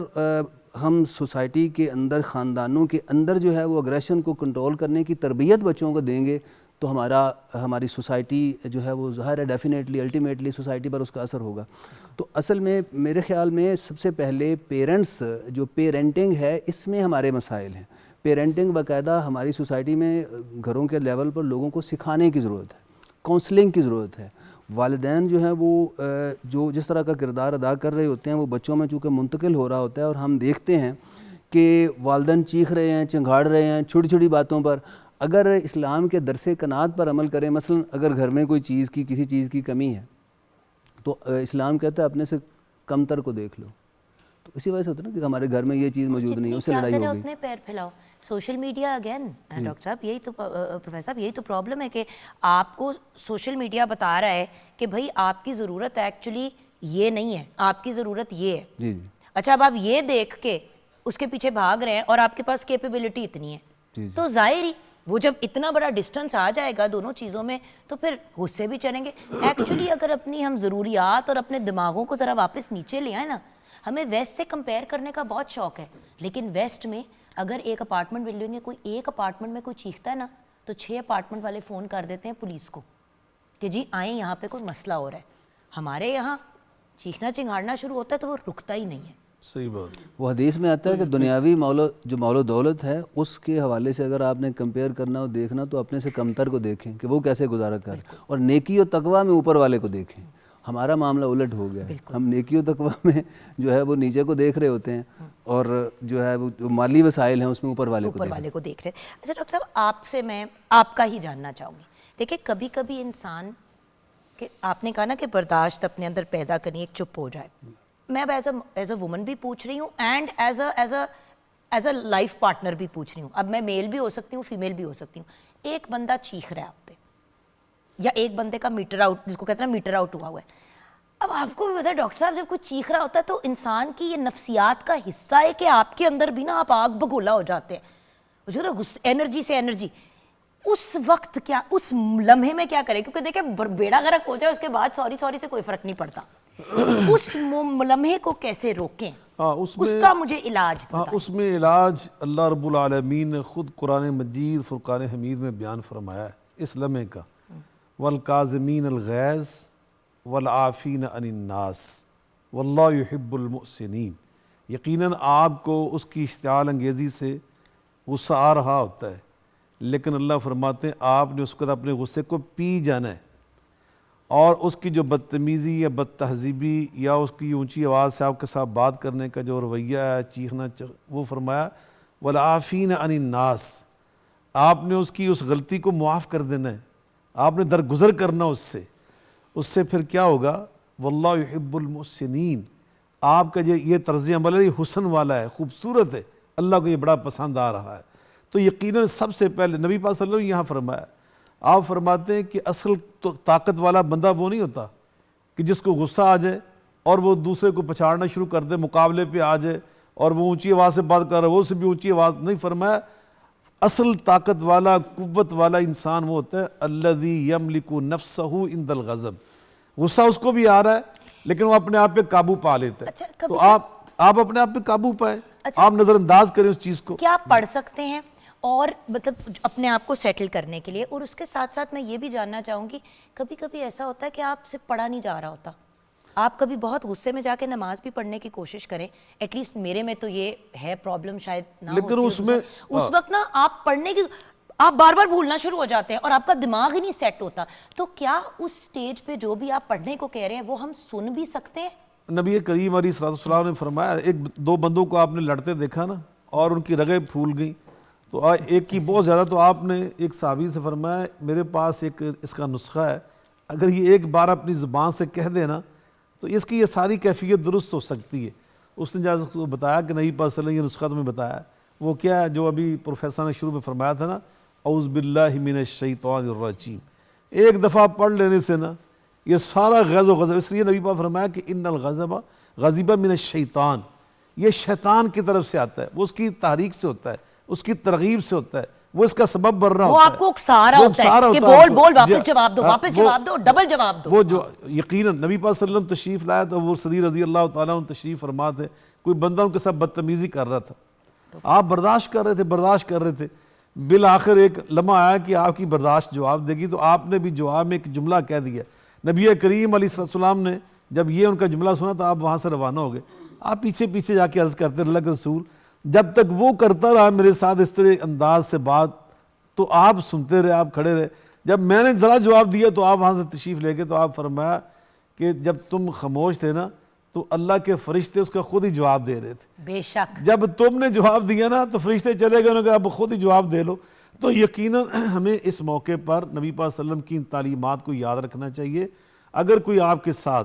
हम सोसाइटी के अंदर, ख़ानदानों के अंदर जो है वो अग्रेशन को कंट्रोल करने की तरबियत बच्चों को देंगे तो हमारी सोसाइटी जो है वो ज़ाहिर है डेफिनेटली अल्टीमेटली सोसाइटी पर उसका असर होगा। तो असल में मेरे ख़्याल में सबसे पहले पेरेंट्स, जो पेरेंटिंग है इसमें हमारे मसाइल हैं। पेरेंटिंग बाकायदा हमारी सोसाइटी में घरों के लेवल पर लोगों को सिखाने की ज़रूरत है, काउंसलिंग की ज़रूरत है। वालिदैन जो है वो जो जिस तरह का किरदार अदा कर रहे होते हैं वो बच्चों में चूँकि मुंतकिल हो रहा होता है, और हम देखते हैं कि वालिदैन चीख रहे हैं, चिंघाड़ रहे हैं छोटी छोटी बातों पर। अगर इस्लाम के दरसे कनात पर अमल करें, मसलन अगर घर में कोई चीज़ की, किसी चीज़ की कमी है तो इस्लाम कहता है अपने से कमतर को देख लो। तो इसी वजह से होता है ना कि हमारे घर में ये चीज़ मौजूद नहीं है, उससे लड़ाई हो गई। उतने पैर फैलाओ। सोशल मीडिया अगेन डॉक्टर साहब, यही तो प्रोफेसर साहब, यही तो प्रॉब्लम है कि आपको सोशल मीडिया बता रहा है कि भाई आपकी ज़रूरत एक्चुअली ये नहीं है, आपकी ज़रूरत ये है। जी जी। अच्छा, अब आप ये देख के उसके पीछे भाग रहे हैं और आपके पास कैपेबिलिटी इतनी है, जी। तो जाहिर ही वो जब इतना बड़ा डिस्टेंस आ जाएगा दोनों चीज़ों में तो फिर गुस्से भी चलेंगे। एक्चुअली अगर अपनी हम ज़रूरियात और अपने दिमागों को ज़रा वापस नीचे ले आए ना, हमें वेस्ट से कंपेयर करने का बहुत शौक है, लेकिन वेस्ट में अगर एक अपार्टमेंट बिल्डिंग है, कोई एक अपार्टमेंट में कोई चीखता है ना, तो 6 अपार्टमेंट वाले फ़ोन कर देते हैं पुलिस को कि जी आए, यहाँ पे कोई मसला हो रहा है। हमारे यहाँ चीखना चिंगाड़ना शुरू होता है तो वो रुकता ही नहीं है। सही बात। वो हदीस में आता है कि दुनियावी मौलो दौलत है, उसके हवाले से अगर आपने कंपेयर करना और देखना तो अपने से कमतर को देखें कि वो कैसे गुजारा कर, और नेकी और तकवा में ऊपर वाले को देखें। हमारा मामला उलट हो गया है, हम नेकी और तकवा में जो है वो नीचे को देख रहे होते हैं और जो है वो जो माली वसाइल हैं उसमें ऊपर वाले को देख रहे हैं। अच्छा डॉक्टर साहब, आपसे मैं आपका ही जानना चाहूँगी। देखिए कभी कभी इंसान के, आपने कहा ना कि बर्दाश्त अपने अंदर पैदा करनी, एक चुप हो जाए। मैं अब एज अ वुमन भी पूछ रही हूँ and as a life partner भी पूछ रही हूँ। अब मैं मेल भी हो सकती हूँ, फीमेल भी हो सकती हूँ। एक बंदा चीख रहा है आप पे, या एक बंदे का मीटर आउट, जिसको कहते हैं मीटर आउट हुआ है। अब आपको भी पता है डॉक्टर साहब, जब कोई चीख रहा होता है तो इंसान की ये नफ्सियात का हिस्सा है कि आपके अंदर भी ना आप आग बगोला हो जाते हैं, जो ना एनर्जी से एनर्जी। उस वक्त क्या, उस लम्हे में क्या करें? क्योंकि देखिए बेड़ा गर्क हो जाए उसके बाद सॉरी से कोई फर्क नहीं पड़ता। उस लम्हे को कैसे रोकें? उसका मुझे इलाज उसमें इलाज अल्लाह रब्बुल आलमीन ने खुद कुरान मजीद फुरकान हमीद में बयान फरमाया है इस लम्हे का। वल काज़िमीन अल गैज़ वल आफ़ीन अनिन नास वल्लाहु युहिब्बुल मुहसिनीन। यकीनन आपको उसकी इश्तियाल अंगेज़ी से गुस्सा आ रहा होता है, लेकिन अल्लाह फरमाते हैं आपने उसके बाद अपने गुस्से को पी जाना है, और उसकी जो बदतमीज़ी या बदतहजीबी या उसकी ऊंची आवाज़ से आपके साथ बात करने का जो रवैया है, चीखना, वो फरमाया वल आफ़ीन अनिन नास। आपने उसकी उस गलती को मुआफ़ कर देना है, आपने दरगुजर करना उससे फिर क्या होगा? वल्लाहु युहिब्बुल मुहसिनीन। आपका ये तर्ज़ अमल है, ये हुस्न वाला है, खूबसूरत है, अल्लाह को ये बड़ा पसंद आ रहा है। तो यकीनन सबसे पहले नबी पाक सल्लल्लाहु अलैहि वसल्लम यहाँ फरमाया, आप फरमाते हैं कि असल तो ताकत वाला बंदा वो नहीं होता कि जिसको गुस्सा आ जाए और वो दूसरे को पछाड़ना शुरू कर दे, मुकाबले पे आ जाए और वो ऊंची आवाज़ से बात कर रहा है, वो से भी ऊंची आवाज़ नहीं। फरमाया असल ताकत वाला, कुव्वत वाला इंसान वो होता है अल्लज़ी यमलिकु नफ्सहु इंदल गज़ब। गुस्सा उसको भी आ रहा है लेकिन वो अपने आप पे काबू पा लेता है। अच्छा, तो आप अपने आप पे काबू पाए। अच्छा, आप नज़रअंदाज करें उस चीज़ को। क्या आप पढ़ सकते हैं और मतलब अपने आप को सेटल करने के लिए? और उसके साथ साथ मैं ये भी जानना चाहूँगी, कभी कभी ऐसा होता है कि आपसे पढ़ा नहीं जा रहा होता, आप कभी बहुत गुस्से में जाके नमाज भी पढ़ने की कोशिश करें, एटलीस्ट मेरे में तो ये है प्रॉब्लम, शायद ना लेकिन उसमें उस वक्त ना आप पढ़ने की आप बार बार भूलना शुरू हो जाते हैं और आपका दिमाग ही नहीं सेट होता। तो क्या उस स्टेज पे जो भी आप पढ़ने को कह रहे हैं वो हम सुन भी सकते हैं? नबी करीम अलैहिस्सलाम ने फरमाया, एक दो बंदों को आपने लड़ते देखा ना और उनकी रगें फूल गई, तो एक की बहुत ज़्यादा, तो आपने एक साहबी से फरमाया मेरे पास एक इसका नुस्खा है, अगर ये एक बार अपनी ज़ुबान से कह देना तो इसकी ये सारी कैफियत दुरुस्त हो सकती है। उसने जब उसको बताया कि नहीं पास ये नुस्खा तुम्हें बताया, वो क्या है जो अभी प्रोफेसर ने शुरू में फरमाया था ना, औज़ु बिल्लाहि मिनश शैतानिर रजीम। एक दफ़ा पढ़ लेने से ना ये सारा गज़ब गज़ब, इसलिए नबी पाक फरमाया कि इन्नल गज़ब गज़िबा मिनश शैतान, ये शैतान की तरफ से आता है, वो उसकी तहरीक से होता है, उसकी तरगीब से होता है, वो इसका सबब बन रहा होता है, वो आपको उकसारा होता है कि बोल वापस जवाब दो, वापस जवाब दो, डबल जवाब दो। वो जो यकीनन नबी पाक सल्लल्लाहु अलैहि वसल्लम तशरीफ लाया तो वो सदी रज़ी अल्लाह तआला अन्हु तशरीफ फरमा थे, कोई बंदा उनके साथ बदतमीज़ी कर रहा था, आप बर्दाश्त कर रहे थे, बिल आखिर एक लम्हा आया कि आपकी बर्दाश्त जवाब देगी, तो आपने भी जवाब में एक जुमला कह दिया। नबी करीम अलैहिस्सलाम ने जब ये उनका जुमला सुना तो आप वहाँ से रवाना हो गए। आप पीछे पीछे जाके अर्ज़ करते अल्लाह के रसूल, जब तक वो करता रहा मेरे साथ इस तरह अंदाज से बात, तो आप सुनते रहे, आप खड़े रहे। जब मैंने ज़रा जवाब दिया तो आप वहाँ से तशरीफ़ लेके, तो आप फरमाया कि जब तुम खामोश थे ना तो अल्लाह के फरिश्ते उसका खुद ही जवाब दे रहे थे। बेशक जब तुमने जवाब दिया ना तो फरिश्ते चले गए, उन्होंने कहा अब खुद ही जवाब दे लो। तो यकीनन हमें इस मौके पर नबी पाक सल्लल्लाहु अलैहि वसल्लम की इन तालीमात को याद रखना चाहिए। अगर कोई आपके साथ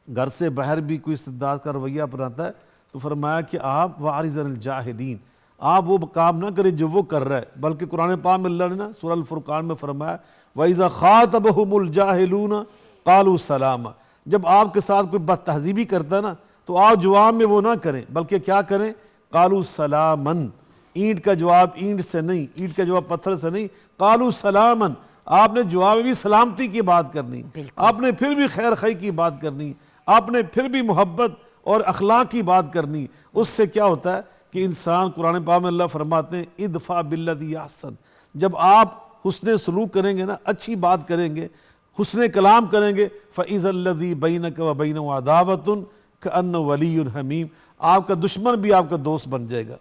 घर से बाहर भी कोई इस्तिदाद का रवैया अपनाता है तो फरमाया कि आप वारिज़ल जाहिलीन, आप वो काम ना करें जो वो कर रहा है, बल्कि कुरान पाक में अल्लाह ने ना सूरह अल फुरकान में फरमाया वइज़ा ख़ातबहुमुल जाहिलून क़ालू सलामा, जब आपके साथ कोई बदतहज़ीबी करता है ना तो आप जवाब में वो ना करें, बल्कि क्या करें, क़ालू सलामन, ईंट का जवाब ईंट से नहीं, ईंट का जवाब पत्थर से नहीं, क़ालू सलामन, आपने जवाब में भी सलामती की बात करनी, आपने फिर भी खैर खई की बात करनी, आपने फिर भी मोहब्बत और अखलाक की बात करनी, उससे क्या होता है कि इंसान, कुरान पाक में अल्लाह फरमाते हैं इदफा बिल्लती अहसन, जब आप हुस्ने सलूक करेंगे ना, अच्छी बात करेंगे, हुस्ने कलाम करेंगे, फ़इज़ल्लज़ी बैनक व बैनहु अदावतुन कअन्नहु वलियुन हमीम, आपका दुश्मन भी आपका दोस्त बन जाएगा।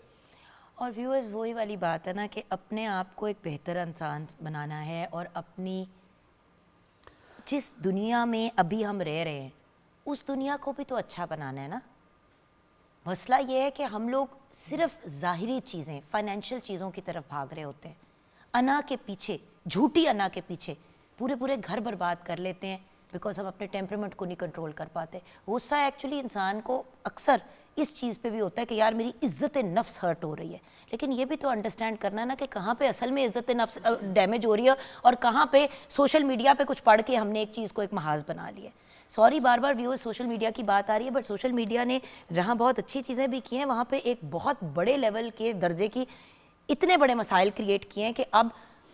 और व्यूअर्स वही वाली बात है ना कि अपने आप को एक बेहतर इंसान बनाना है और अपनी जिस दुनिया में अभी हम रह रहे हैं उस दुनिया को भी तो अच्छा बनाना है ना। मसला ये है कि हम लोग सिर्फ ज़ाहिरी चीज़ें, फाइनेंशियल चीज़ों की तरफ भाग रहे होते हैं, अना के पीछे, झूठी अना के पीछे पूरे पूरे घर बर्बाद कर लेते हैं बिकॉज हम अपने टेम्परामेंट को नहीं कंट्रोल कर पाते। गुस्सा एक्चुअली इंसान को अक्सर इस चीज़ पे भी होता है कि यार मेरी इज़्ज़त नफ्स हर्ट हो रही है, लेकिन ये भी तो अंडरस्टैंड करना है ना कि कहाँ पे असल में इज़्ज़त नफ्स डैमेज हो रही है और कहाँ पे सोशल मीडिया पे कुछ पढ़ के हमने एक चीज़ को एक महाज बना लिया है। सॉरी बार बार व्यूअर्स सोशल मीडिया की बात आ रही है, बट सोशल मीडिया ने जहाँ बहुत अच्छी चीज़ें भी की हैं वहाँ पे एक बहुत बड़े लेवल के दर्जे की इतने बड़े मसाइल क्रिएट किए हैं कि अब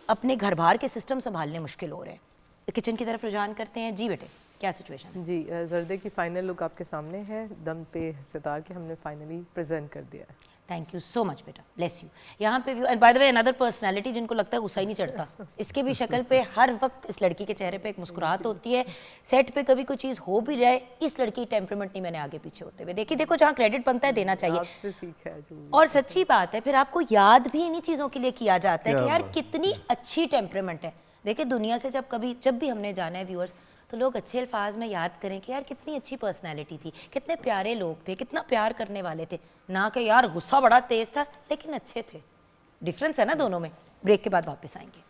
अपने घर बार के सिस्टम संभालने मुश्किल हो रहे हैं। किचन की तरफ रुझान करते हैं। जी बेटे, क्या सिचुएशन? जी, जर्दे की फाइनल लुक आपके सामने है, दम पे सितार के हमने फाइनली प्रेजेंट कर दिया है। थैंक यू सो मच बेटा, ब्लेस यू। यहाँ पे भी bye the way another personality जिनको लगता है गुस्सा ही नहीं चढ़ता, इसके भी शक्ल पे हर वक्त इस लड़की के चेहरे पे एक मुस्कुराहट होती है। सेट पे कभी कोई चीज़ हो भी जाए, इस लड़की की टेम्परामेंट नहीं मैंने आगे पीछे होते हुए देखी। देखो जहाँ क्रेडिट बनता है देना चाहिए, आपसे सीखा है जो भी। और सच्ची बात है फिर आपको याद भी इन्हीं चीज़ों के लिए किया जाता है कि यार कितनी अच्छी टेम्परामेंट है। देखिए दुनिया से जब भी हमने जाना है व्यूअर्स, तो लोग अच्छे अल्फाज में याद करें कि यार कितनी अच्छी पर्सनैलिटी थी, कितने प्यारे लोग थे, कितना प्यार करने वाले थे, ना कि यार गुस्सा बड़ा तेज था लेकिन अच्छे थे। डिफरेंस है ना दोनों में। ब्रेक के बाद वापस आएंगे।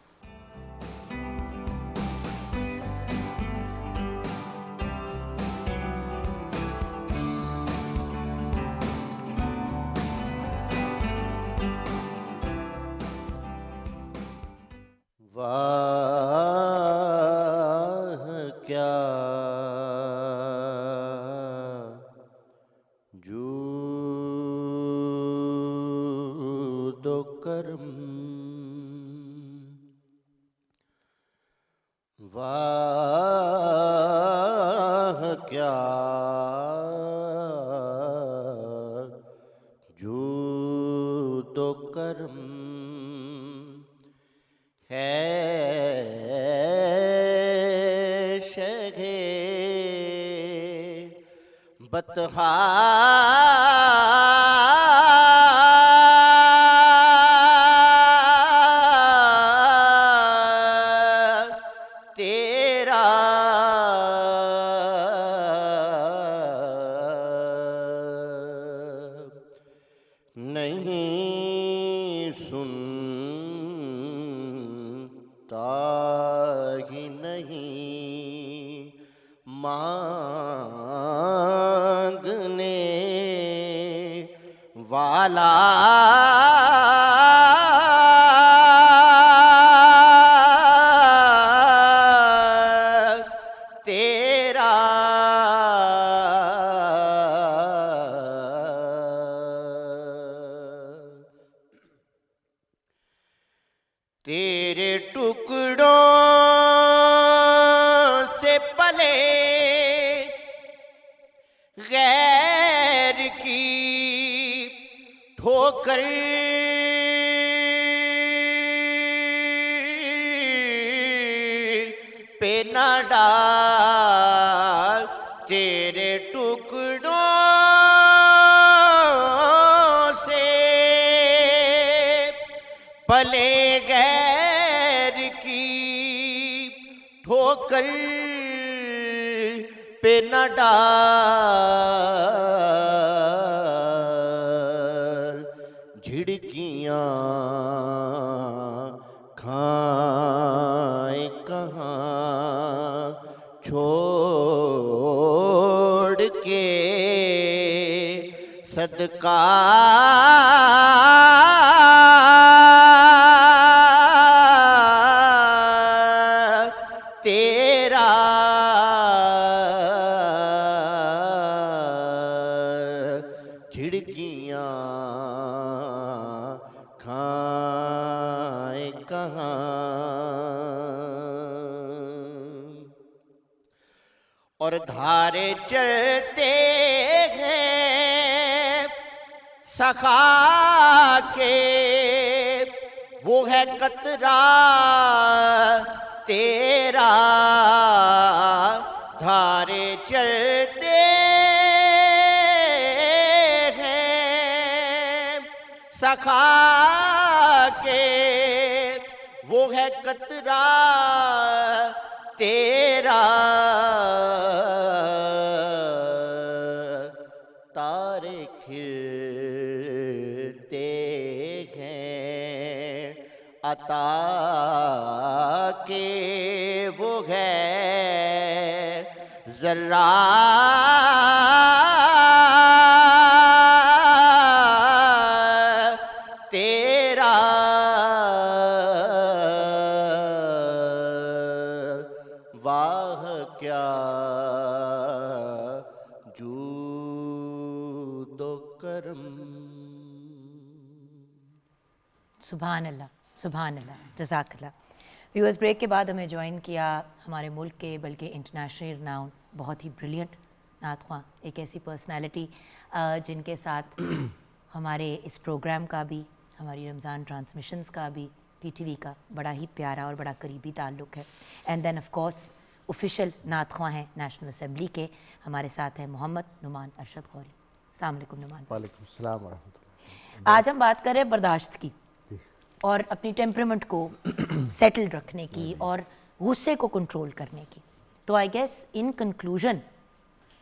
वाह क्या जूद व करम, वाह क्या जूद व करम है शगे बतहा तेरा नहीं सुनता ही नहीं मांगने वाला तेरा तेरे टुकड़ों से पले गैर की ठोकर पे न डाल, तेरे टुकड़ों से पले गैर की ठोकर पे न डाल, झिड़कियाँ खाए कहाँ छोड़ के सदका तेरा झिड़कियाँ खाए कहाँ और धारे चलते हैं सखा के वो है कतरा तेरा धारे चलते हैं सखा के वो है कतरा तेरा तारे खिलते हैं अता के वो है जरा तेरा वाह क्या जूदो करम। सुभान अल्लाह, सुभान अल्लाह, जज़ाकल्लाह। व्यूअर्स, ब्रेक के बाद हमें ज्वाइन किया हमारे मुल्क के बल्कि इंटरनेशनल रिनाउंड बहुत ही ब्रिलियंट नात ख्वां, एक ऐसी पर्सनालिटी जिनके साथ हमारे इस प्रोग्राम का भी, हमारी रमज़ान ट्रांसमिशंस का भी, PTV का बड़ा ही प्यारा और बड़ा करीबी ताल्लुक़ है। And then of course official नात ख्वां हैं नेशनल असेंबली के। हमारे साथ हैं मोहम्मद नुमान अरशद गौरी। अस्सलाम वालेकुम नुमान। वालेकुम सलाम व रहमतुल्लाह। आज हम बात कर रहे हैं बर्दाश्त की और अपनी टेम्परामेंट को सेटल्ड रखने की और गुस्से को कंट्रोल करने की। तो आई गेस इन कंक्लूजन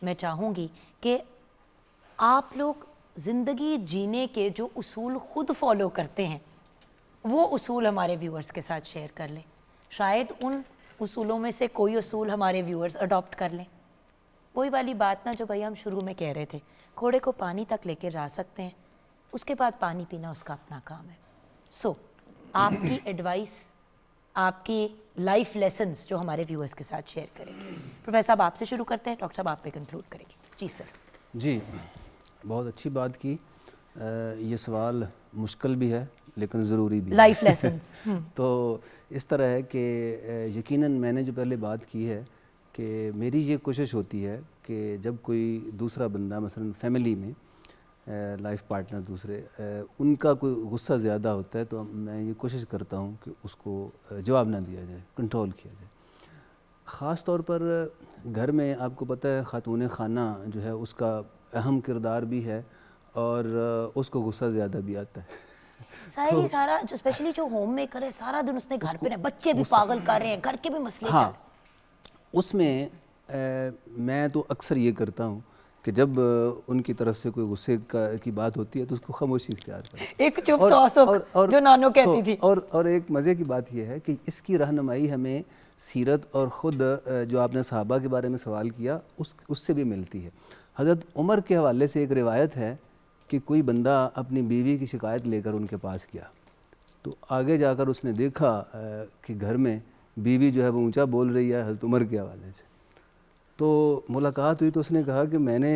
मैं चाहूँगी कि आप लोग ज़िंदगी जीने के जो उसूल खुद फॉलो करते हैं वो उसूल हमारे व्यूअर्स के साथ शेयर कर लें। शायद उन उसूलों में से कोई उसूल हमारे व्यूअर्स अडॉप्ट कर लें। वही वाली बात ना जो भाई हम शुरू में कह रहे थे, घोड़े को पानी तक लेके जा सकते हैं, उसके बाद पानी पीना उसका अपना काम है। सो आपकी एडवाइस, आपकी लाइफ लेसन्स जो हमारे व्यूअर्स के साथ शेयर करेंगे। प्रोफेसर साहब आपसे शुरू करते हैं, डॉक्टर साहब आप पे कंक्लूड करेंगे। जी सर। जी, बहुत अच्छी बात की। ये सवाल मुश्किल भी है लेकिन ज़रूरी भी लाइफ है। लेसन्स तो इस तरह है कि यकीनन मैंने जो पहले बात की है कि मेरी ये कोशिश होती है कि जब कोई दूसरा बंदा मसलन फैमिली में लाइफ पार्टनर दूसरे उनका कोई गुस्सा ज़्यादा होता है तो मैं ये कोशिश करता हूँ कि उसको जवाब ना दिया जाए, कंट्रोल किया जाए। ख़ास तौर पर घर में आपको पता है ख़ातून खाना जो है उसका अहम किरदार भी है और उसको गुस्सा ज़्यादा भी आता है। सारा जो स्पेशली जो होम मेकर है, सारा दिन उसने घर पे रहे, बच्चे भी पागल कर रहे हैं, घर के भी मसले चल। हाँ, उसमें मैं तो अक्सर ये करता हूँ कि जब उनकी तरफ से कोई गुस्से की बात होती है तो उसको खामोशी इख्तियार करें। एक चुप सौ सुख जो नानो कहती थी। और एक मज़े की बात यह है कि इसकी रहनुमाई हमें सीरत और ख़ुद जो आपने सहाबा के बारे में सवाल किया उससे भी मिलती है। हज़रत उमर के हवाले से एक रिवायत है कि कोई बंदा अपनी बीवी की शिकायत लेकर उनके पास गया तो आगे जाकर उसने देखा कि घर में बीवी जो है वो ऊंचा बोल रही है हज़रत उमर के हवाले से। तो मुलाकात हुई तो उसने कहा कि मैंने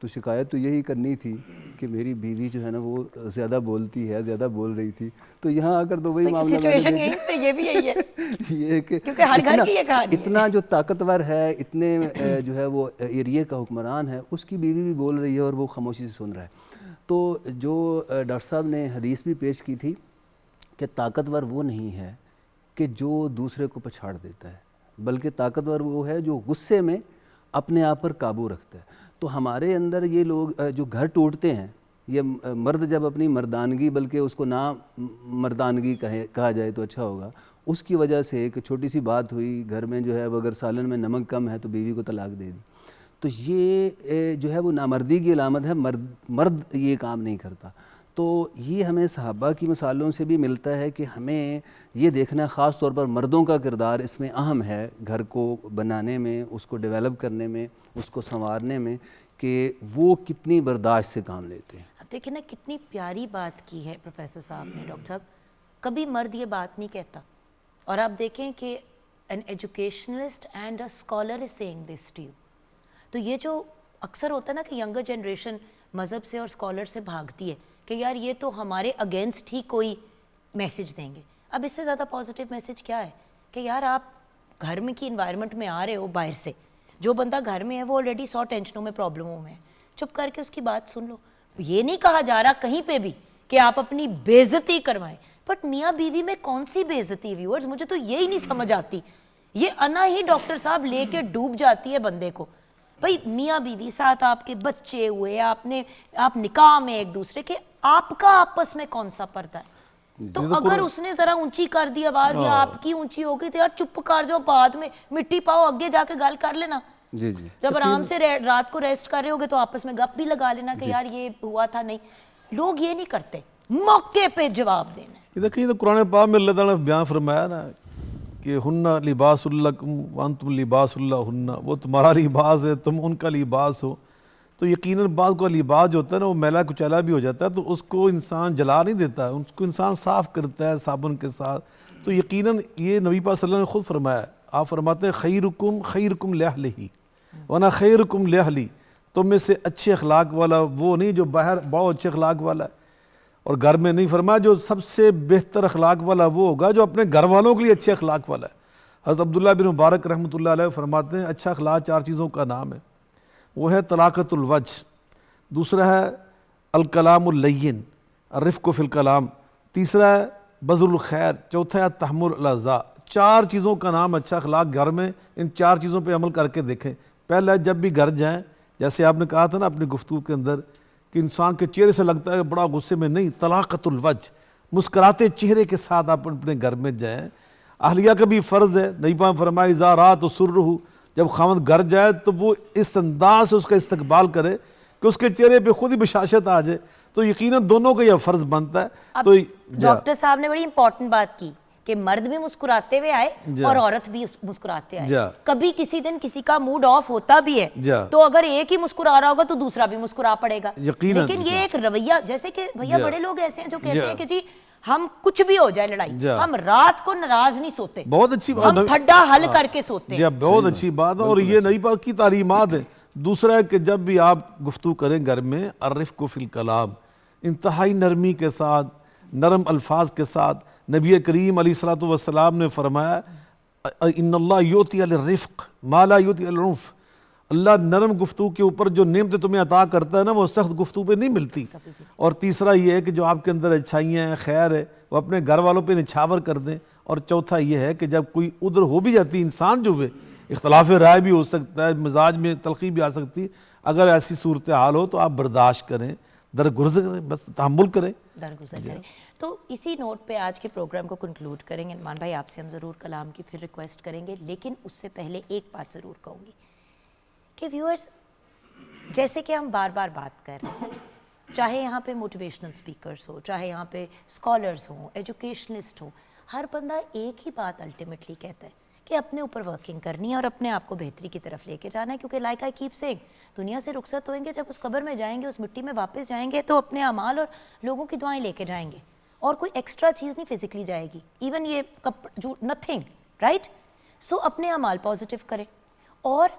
तो शिकायत तो यही करनी थी कि मेरी बीवी जो है ना वो ज़्यादा बोलती है, ज़्यादा बोल रही थी। तो यहाँ आकर तो वही मामला सिचुएशन ये भी यही है ये कि क्योंकि हर घर की ये कहानी है। इतना जो ताकतवर है, इतने जो है वो एरिया का हुक्मरान है, उसकी बीवी भी बोल रही है और वो खामोशी से सुन रहा है। तो जो डॉक्टर साहब ने हदीस भी पेश की थी कि ताकतवर वो नहीं है कि जो दूसरे को पछाड़ देता है, बल्कि ताकतवर वो है जो गुस्से में अपने आप पर काबू रखता है। तो हमारे अंदर ये लोग जो घर टूटते हैं, ये मर्द जब अपनी मर्दानगी, बल्कि उसको ना मर्दानगी कहा जाए तो अच्छा होगा, उसकी वजह से एक छोटी सी बात हुई घर में जो है वो अगर सालन में नमक कम है तो बीवी को तलाक दे दी, तो ये जो है वो नामर्दी की अलामत है। मर्द ये काम नहीं करता। तो ये हमें सहाबा की मिसालों से भी मिलता है कि हमें ये देखना, ख़ास तौर पर मर्दों का किरदार इसमें अहम है, घर को बनाने में, उसको डेवलप करने में, उसको संवारने में, कि वो कितनी बर्दाश्त से काम लेते हैं। अब देखिए ना कितनी प्यारी बात की है प्रोफेसर साहब ने। डॉक्टर साहब, कभी मर्द ये बात नहीं कहता और आप देखें कि an educationalist and a scholar is saying this to you. तो ये जो अक्सर होता है ना कि यंगर जनरेशन मज़हब से और स्कॉलर से भागती है कि यार ये तो हमारे अगेंस्ट ही कोई मैसेज देंगे। अब इससे ज़्यादा पॉजिटिव मैसेज क्या है कि यार आप घर में की इन्वायरमेंट में आ रहे हो बाहर से, जो बंदा घर में है वो ऑलरेडी 100 टेंशनों में, प्रॉब्लमों में है, चुप करके उसकी बात सुन लो। ये नहीं कहा जा रहा कहीं पे भी कि आप अपनी बेइज्जती करवाएं, बट मियाँ बीवी में कौन सी बेइज्जती व्यूअर्स, मुझे तो यही नहीं समझ आती। ये अना ही डॉक्टर साहब लेके डूब जाती है बंदे को। भाई मियाँ बीवी, साथ आपके बच्चे हुए, आप निकाह में एक दूसरे के, आपका आपस में कौन सा पर्दा है? तो अगर उसने जरा ऊंची कर दी आवाज या आपकी ऊंची हो गई तो यार चुप कर जाओ, बाद में मिट्टी पाओ, आगे जाके गल कर लेना। जी जी। जब आराम से रात को रेस्ट कर रहे होगे तो आपस में गप भी लगा लेना कि यार ये हुआ था। नहीं, लोग ये नहीं करते, मौके पे जवाब देना। ये देखिए, तो कुरान पाक में अल्लाह ताला ने बयान फरमाया ना कि हुन्ना लिबासुल्लकुम व अंतुम लिबासुल्लहुन्ना, वो तुम्हारा लिबास है, तुम उनका लिबास हो। तो यकीनन बाद को लिबास जो होता है ना, वो मैला कुचैला भी हो जाता है, तो उसको इंसान जला नहीं देता है, उसको इंसान साफ़ करता है साबुन के साथ। तो यकीनन ये नबी पाक सल्लल्लाहु अलैहि वसल्लम ने खुद फरमाया, आप फरमाते हैं खैरुकुम लिअहलिही वना खैरुकुम लिअहली, तुम में से अच्छे अखलाक वाला वो नहीं जो बाहर बहुत अच्छे अखलाक वाला है और घर में नहीं। फरमाया जो सबसे बेहतर अखलाक वाला वो होगा जो अपने घर वालों के लिए अच्छे अखलाक वाला है। हज़रत अब्दुल्लाह बिन मुबारक रहमतुल्लाह अलैह फरमाते हैं, अच्छा अखलाक 4 चीज़ों का नाम है। वो है तलाक़तुल वज्ह, दूसरा है अल कलामुल लय्यिन अर्रिफ़्क़ु फ़िल कलाम, तीसरा है बज़ुल खैर, चौथा है तहम्मुल अल अज़ा। 4 चीज़ों का नाम अच्छा अखलाक घर में। इन 4 चीज़ों पे अमल करके देखें। पहला, जब भी घर जाएं, जैसे आपने कहा था ना अपनी गुफ्तगू के अंदर कि इंसान के चेहरे से लगता है बड़ा गुस्से में, नहीं, तलाक़तुल वज्ह, मुस्कुराते चेहरे के साथ आप अपने घर में जाएं। अहलिया का भी फ़र्ज़ है, नबी पाक फरमाए इज़ा रात सुर्रहु, जब खामद घर जाए तो वो इस अंदाज से उसका इस्तकबाल करे कि उसके चेहरे पे खुद ही बशाशत आ जाए। तो यकीनन दोनों का यह फ़र्ज़ बनता है। तो डॉक्टर साहब ने बड़ी इंपॉर्टेंट बात की कि मर्द भी मुस्कुराते हुए आए और औरत भी मुस्कुराते आए। कभी किसी दिन किसी का मूड ऑफ होता भी है तो अगर एक ही मुस्कुरा रहा होगा तो दूसरा भी मुस्कुरा पड़ेगा। लेकिन ये एक रवैया, जैसे कि भैया बड़े लोग ऐसे हैं जो कहते हैं कि जी हम कुछ भी हो जाए लड़ाई, हम रात को नाराज नहीं सोते, बहुत अच्छी बात, हम ठड्डा हल करके सोते हैं। बहुत अच्छी बात है और ये नबी पाक की तालीमात है। दूसरा है कि जब भी आप गुफ्तगू करें घर में, अर्रिफ़्क़ु फ़िल कलाम, इंतहाई नरमी के साथ, नरम अल्फाज के साथ। नबी करीम अलैहिस्सलातु वस्सलाम ने फरमाया इन्नल्लाह युती अल रिफ़्क़ मा ला युती अल उर्फ़, अल्लाह नरम गुफ्तगू के ऊपर जो नेमतें तुम्हें अता करता है ना, वो सख्त गुफ्तगू पे नहीं मिलती। और तीसरा ये है कि जो आपके अंदर अच्छाइयाँ हैं, खैर है, वो अपने घर वालों पे निछावर कर दें। और चौथा ये है कि जब कोई उधर हो भी जाती, इंसान जो है इख्तलाफ राय भी हो सकता है, मिजाज में तलखी भी आ सकती है, अगर ऐसी सूरत हाल हो तो आप बर्दाश्त करें, दरगुजर करें, बस तहम्मुल करें, दरगुजर करें। तो इसी नोट पे आज के प्रोग्राम को कंक्लूड करेंगे। मान भाई आपसे हम ज़रूर कलाम की फिर रिक्वेस्ट करेंगे, लेकिन उससे पहले एक बात ज़रूर कहूँगी कि व्यूअर्स, जैसे कि हम बार बार बात कर रहे हैं, चाहे यहाँ पे मोटिवेशनल स्पीकर्स हो, चाहे यहाँ पे स्कॉलर्स हों, एजुकेशनिस्ट हों, हर बंदा एक ही बात अल्टीमेटली कहता है कि अपने ऊपर वर्किंग करनी है और अपने आप को बेहतरी की तरफ लेके जाना है। क्योंकि लाइक आई कीप सेइंग, दुनिया से रुखसत होएंगे, जब उस कब्र में जाएंगे, उस मिट्टी में वापस जाएंगे तो अपने अमाल और लोगों की दुआएं लेके जाएंगे और कोई एक्स्ट्रा चीज़ नहीं फिजिकली जाएगी, इवन ये नथिंग, राइट। सो अपने अमाल पॉजिटिव करें। और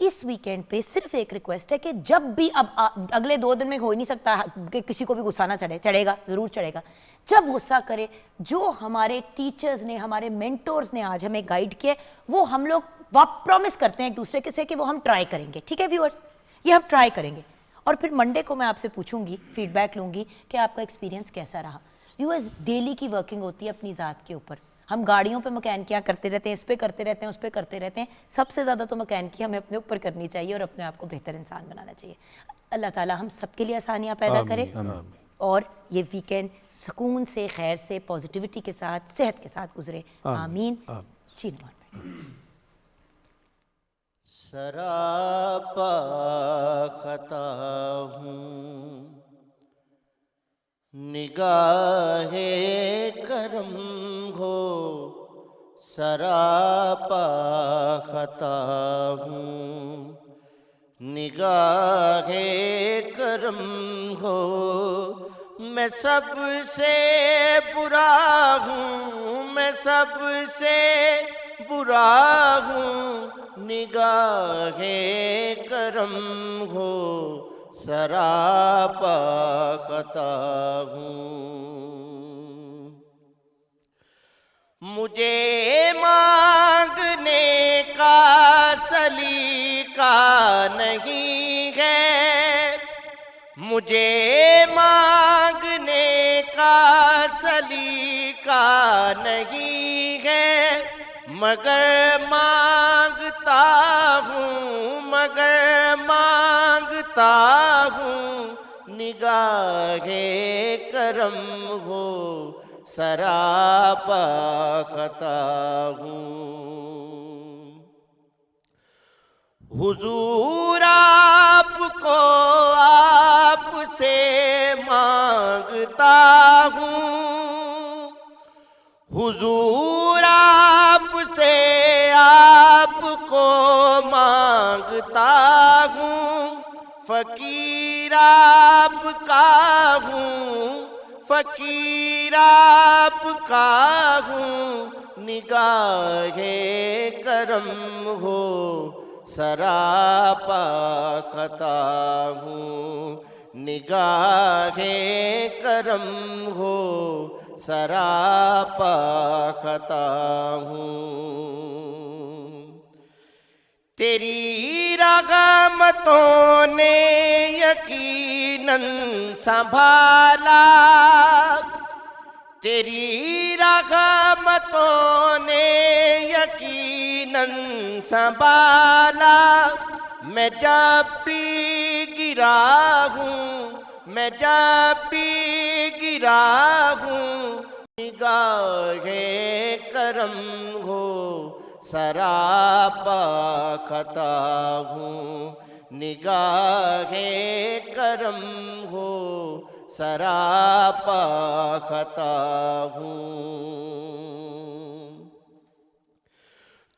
इस वीकेंड पे सिर्फ एक रिक्वेस्ट है कि जब भी, अब अगले 2 दिन में हो ही नहीं सकता कि किसी को भी गुस्सा ना चढ़ेगा, ज़रूर चढ़ेगा। जब गुस्सा करे, जो हमारे टीचर्स ने, हमारे मेंटोर्स ने आज हमें गाइड किया, वो हम लोग प्रॉमिस करते हैं एक दूसरे के से कि वो हम ट्राई करेंगे। ठीक है व्यूअर्स, ये हम ट्राई करेंगे और फिर मंडे को मैं आपसे पूछूंगी, फीडबैक लूँगी कि आपका एक्सपीरियंस कैसा रहा। व्यूअर्स, डेली की वर्किंग होती है अपनी ज़ात के ऊपर। हम गाड़ियों पे मैकेनिकियाँ करते रहते हैं, इस पे करते रहते हैं, उस पे करते रहते हैं। सबसे ज़्यादा तो मैकेनिकी हमें अपने ऊपर करनी चाहिए और अपने आप को बेहतर इंसान बनाना चाहिए। अल्लाह ताला हम सबके लिए आसानियाँ पैदा करे और ये वीकेंड सुकून से, खैर से, पॉजिटिविटी के साथ, सेहत के साथ गुजरे। आमीन। सरापा खता हूँ, निगाहे करम हो, सरापा खता हूँ, निगाहे करम हो, मैं सबसे बुरा हूँ, मैं सबसे बुरा हूँ, निगाहे करम हो, सरापा खता हूँ। मुझे मांगने का सलीका नहीं है, मुझे मांगने का सलीका नहीं है, मगर मांगता हूँ निगाहे करम हो सरापा खता हूँ। हुजूर आपको आपसे मांगता हूँ, हुजूर आपसे आपको मांगता हूँ। फकीर आपका हूँ निगाहे करम हो सरापा खता हूँ, निगाहे करम हो सरापा खता हूँ। तेरी रहमतों ने यकीनन संभाला, तेरी रहमतों ने यकीनन संभाला। मैं जब भी गिरा हूँ निगाहे करम हो सरापा खता हूँ, निगाहे करम हो सरापा खता हूँ।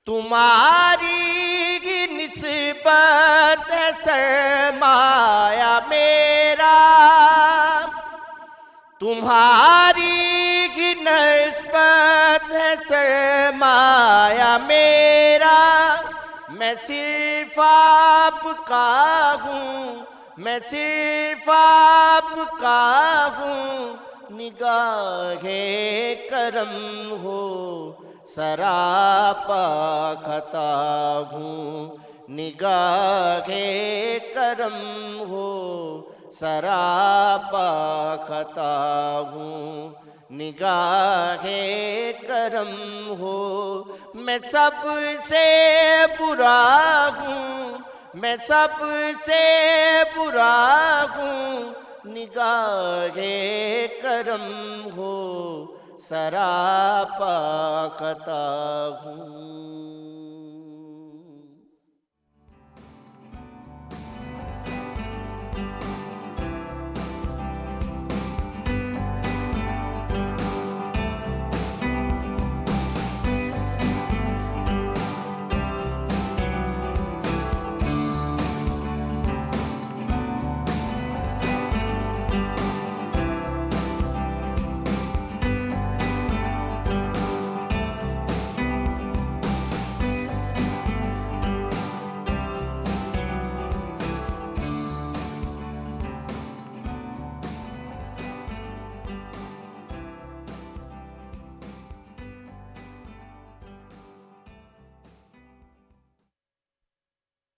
तुम्हारी ही निस्बत सरमाया मेरा, तुम्हारी ही निस्बत सरमाया मेरा। मैं सिर्फ आपका हूँ निगाहे करम हो सरापा खता हूँ, निगाहे करम हो सरापा खता हूँ, निगाहे करम हो। मैं सबसे बुरा हूँ निगाहे करम हो सरापा खता हूँ।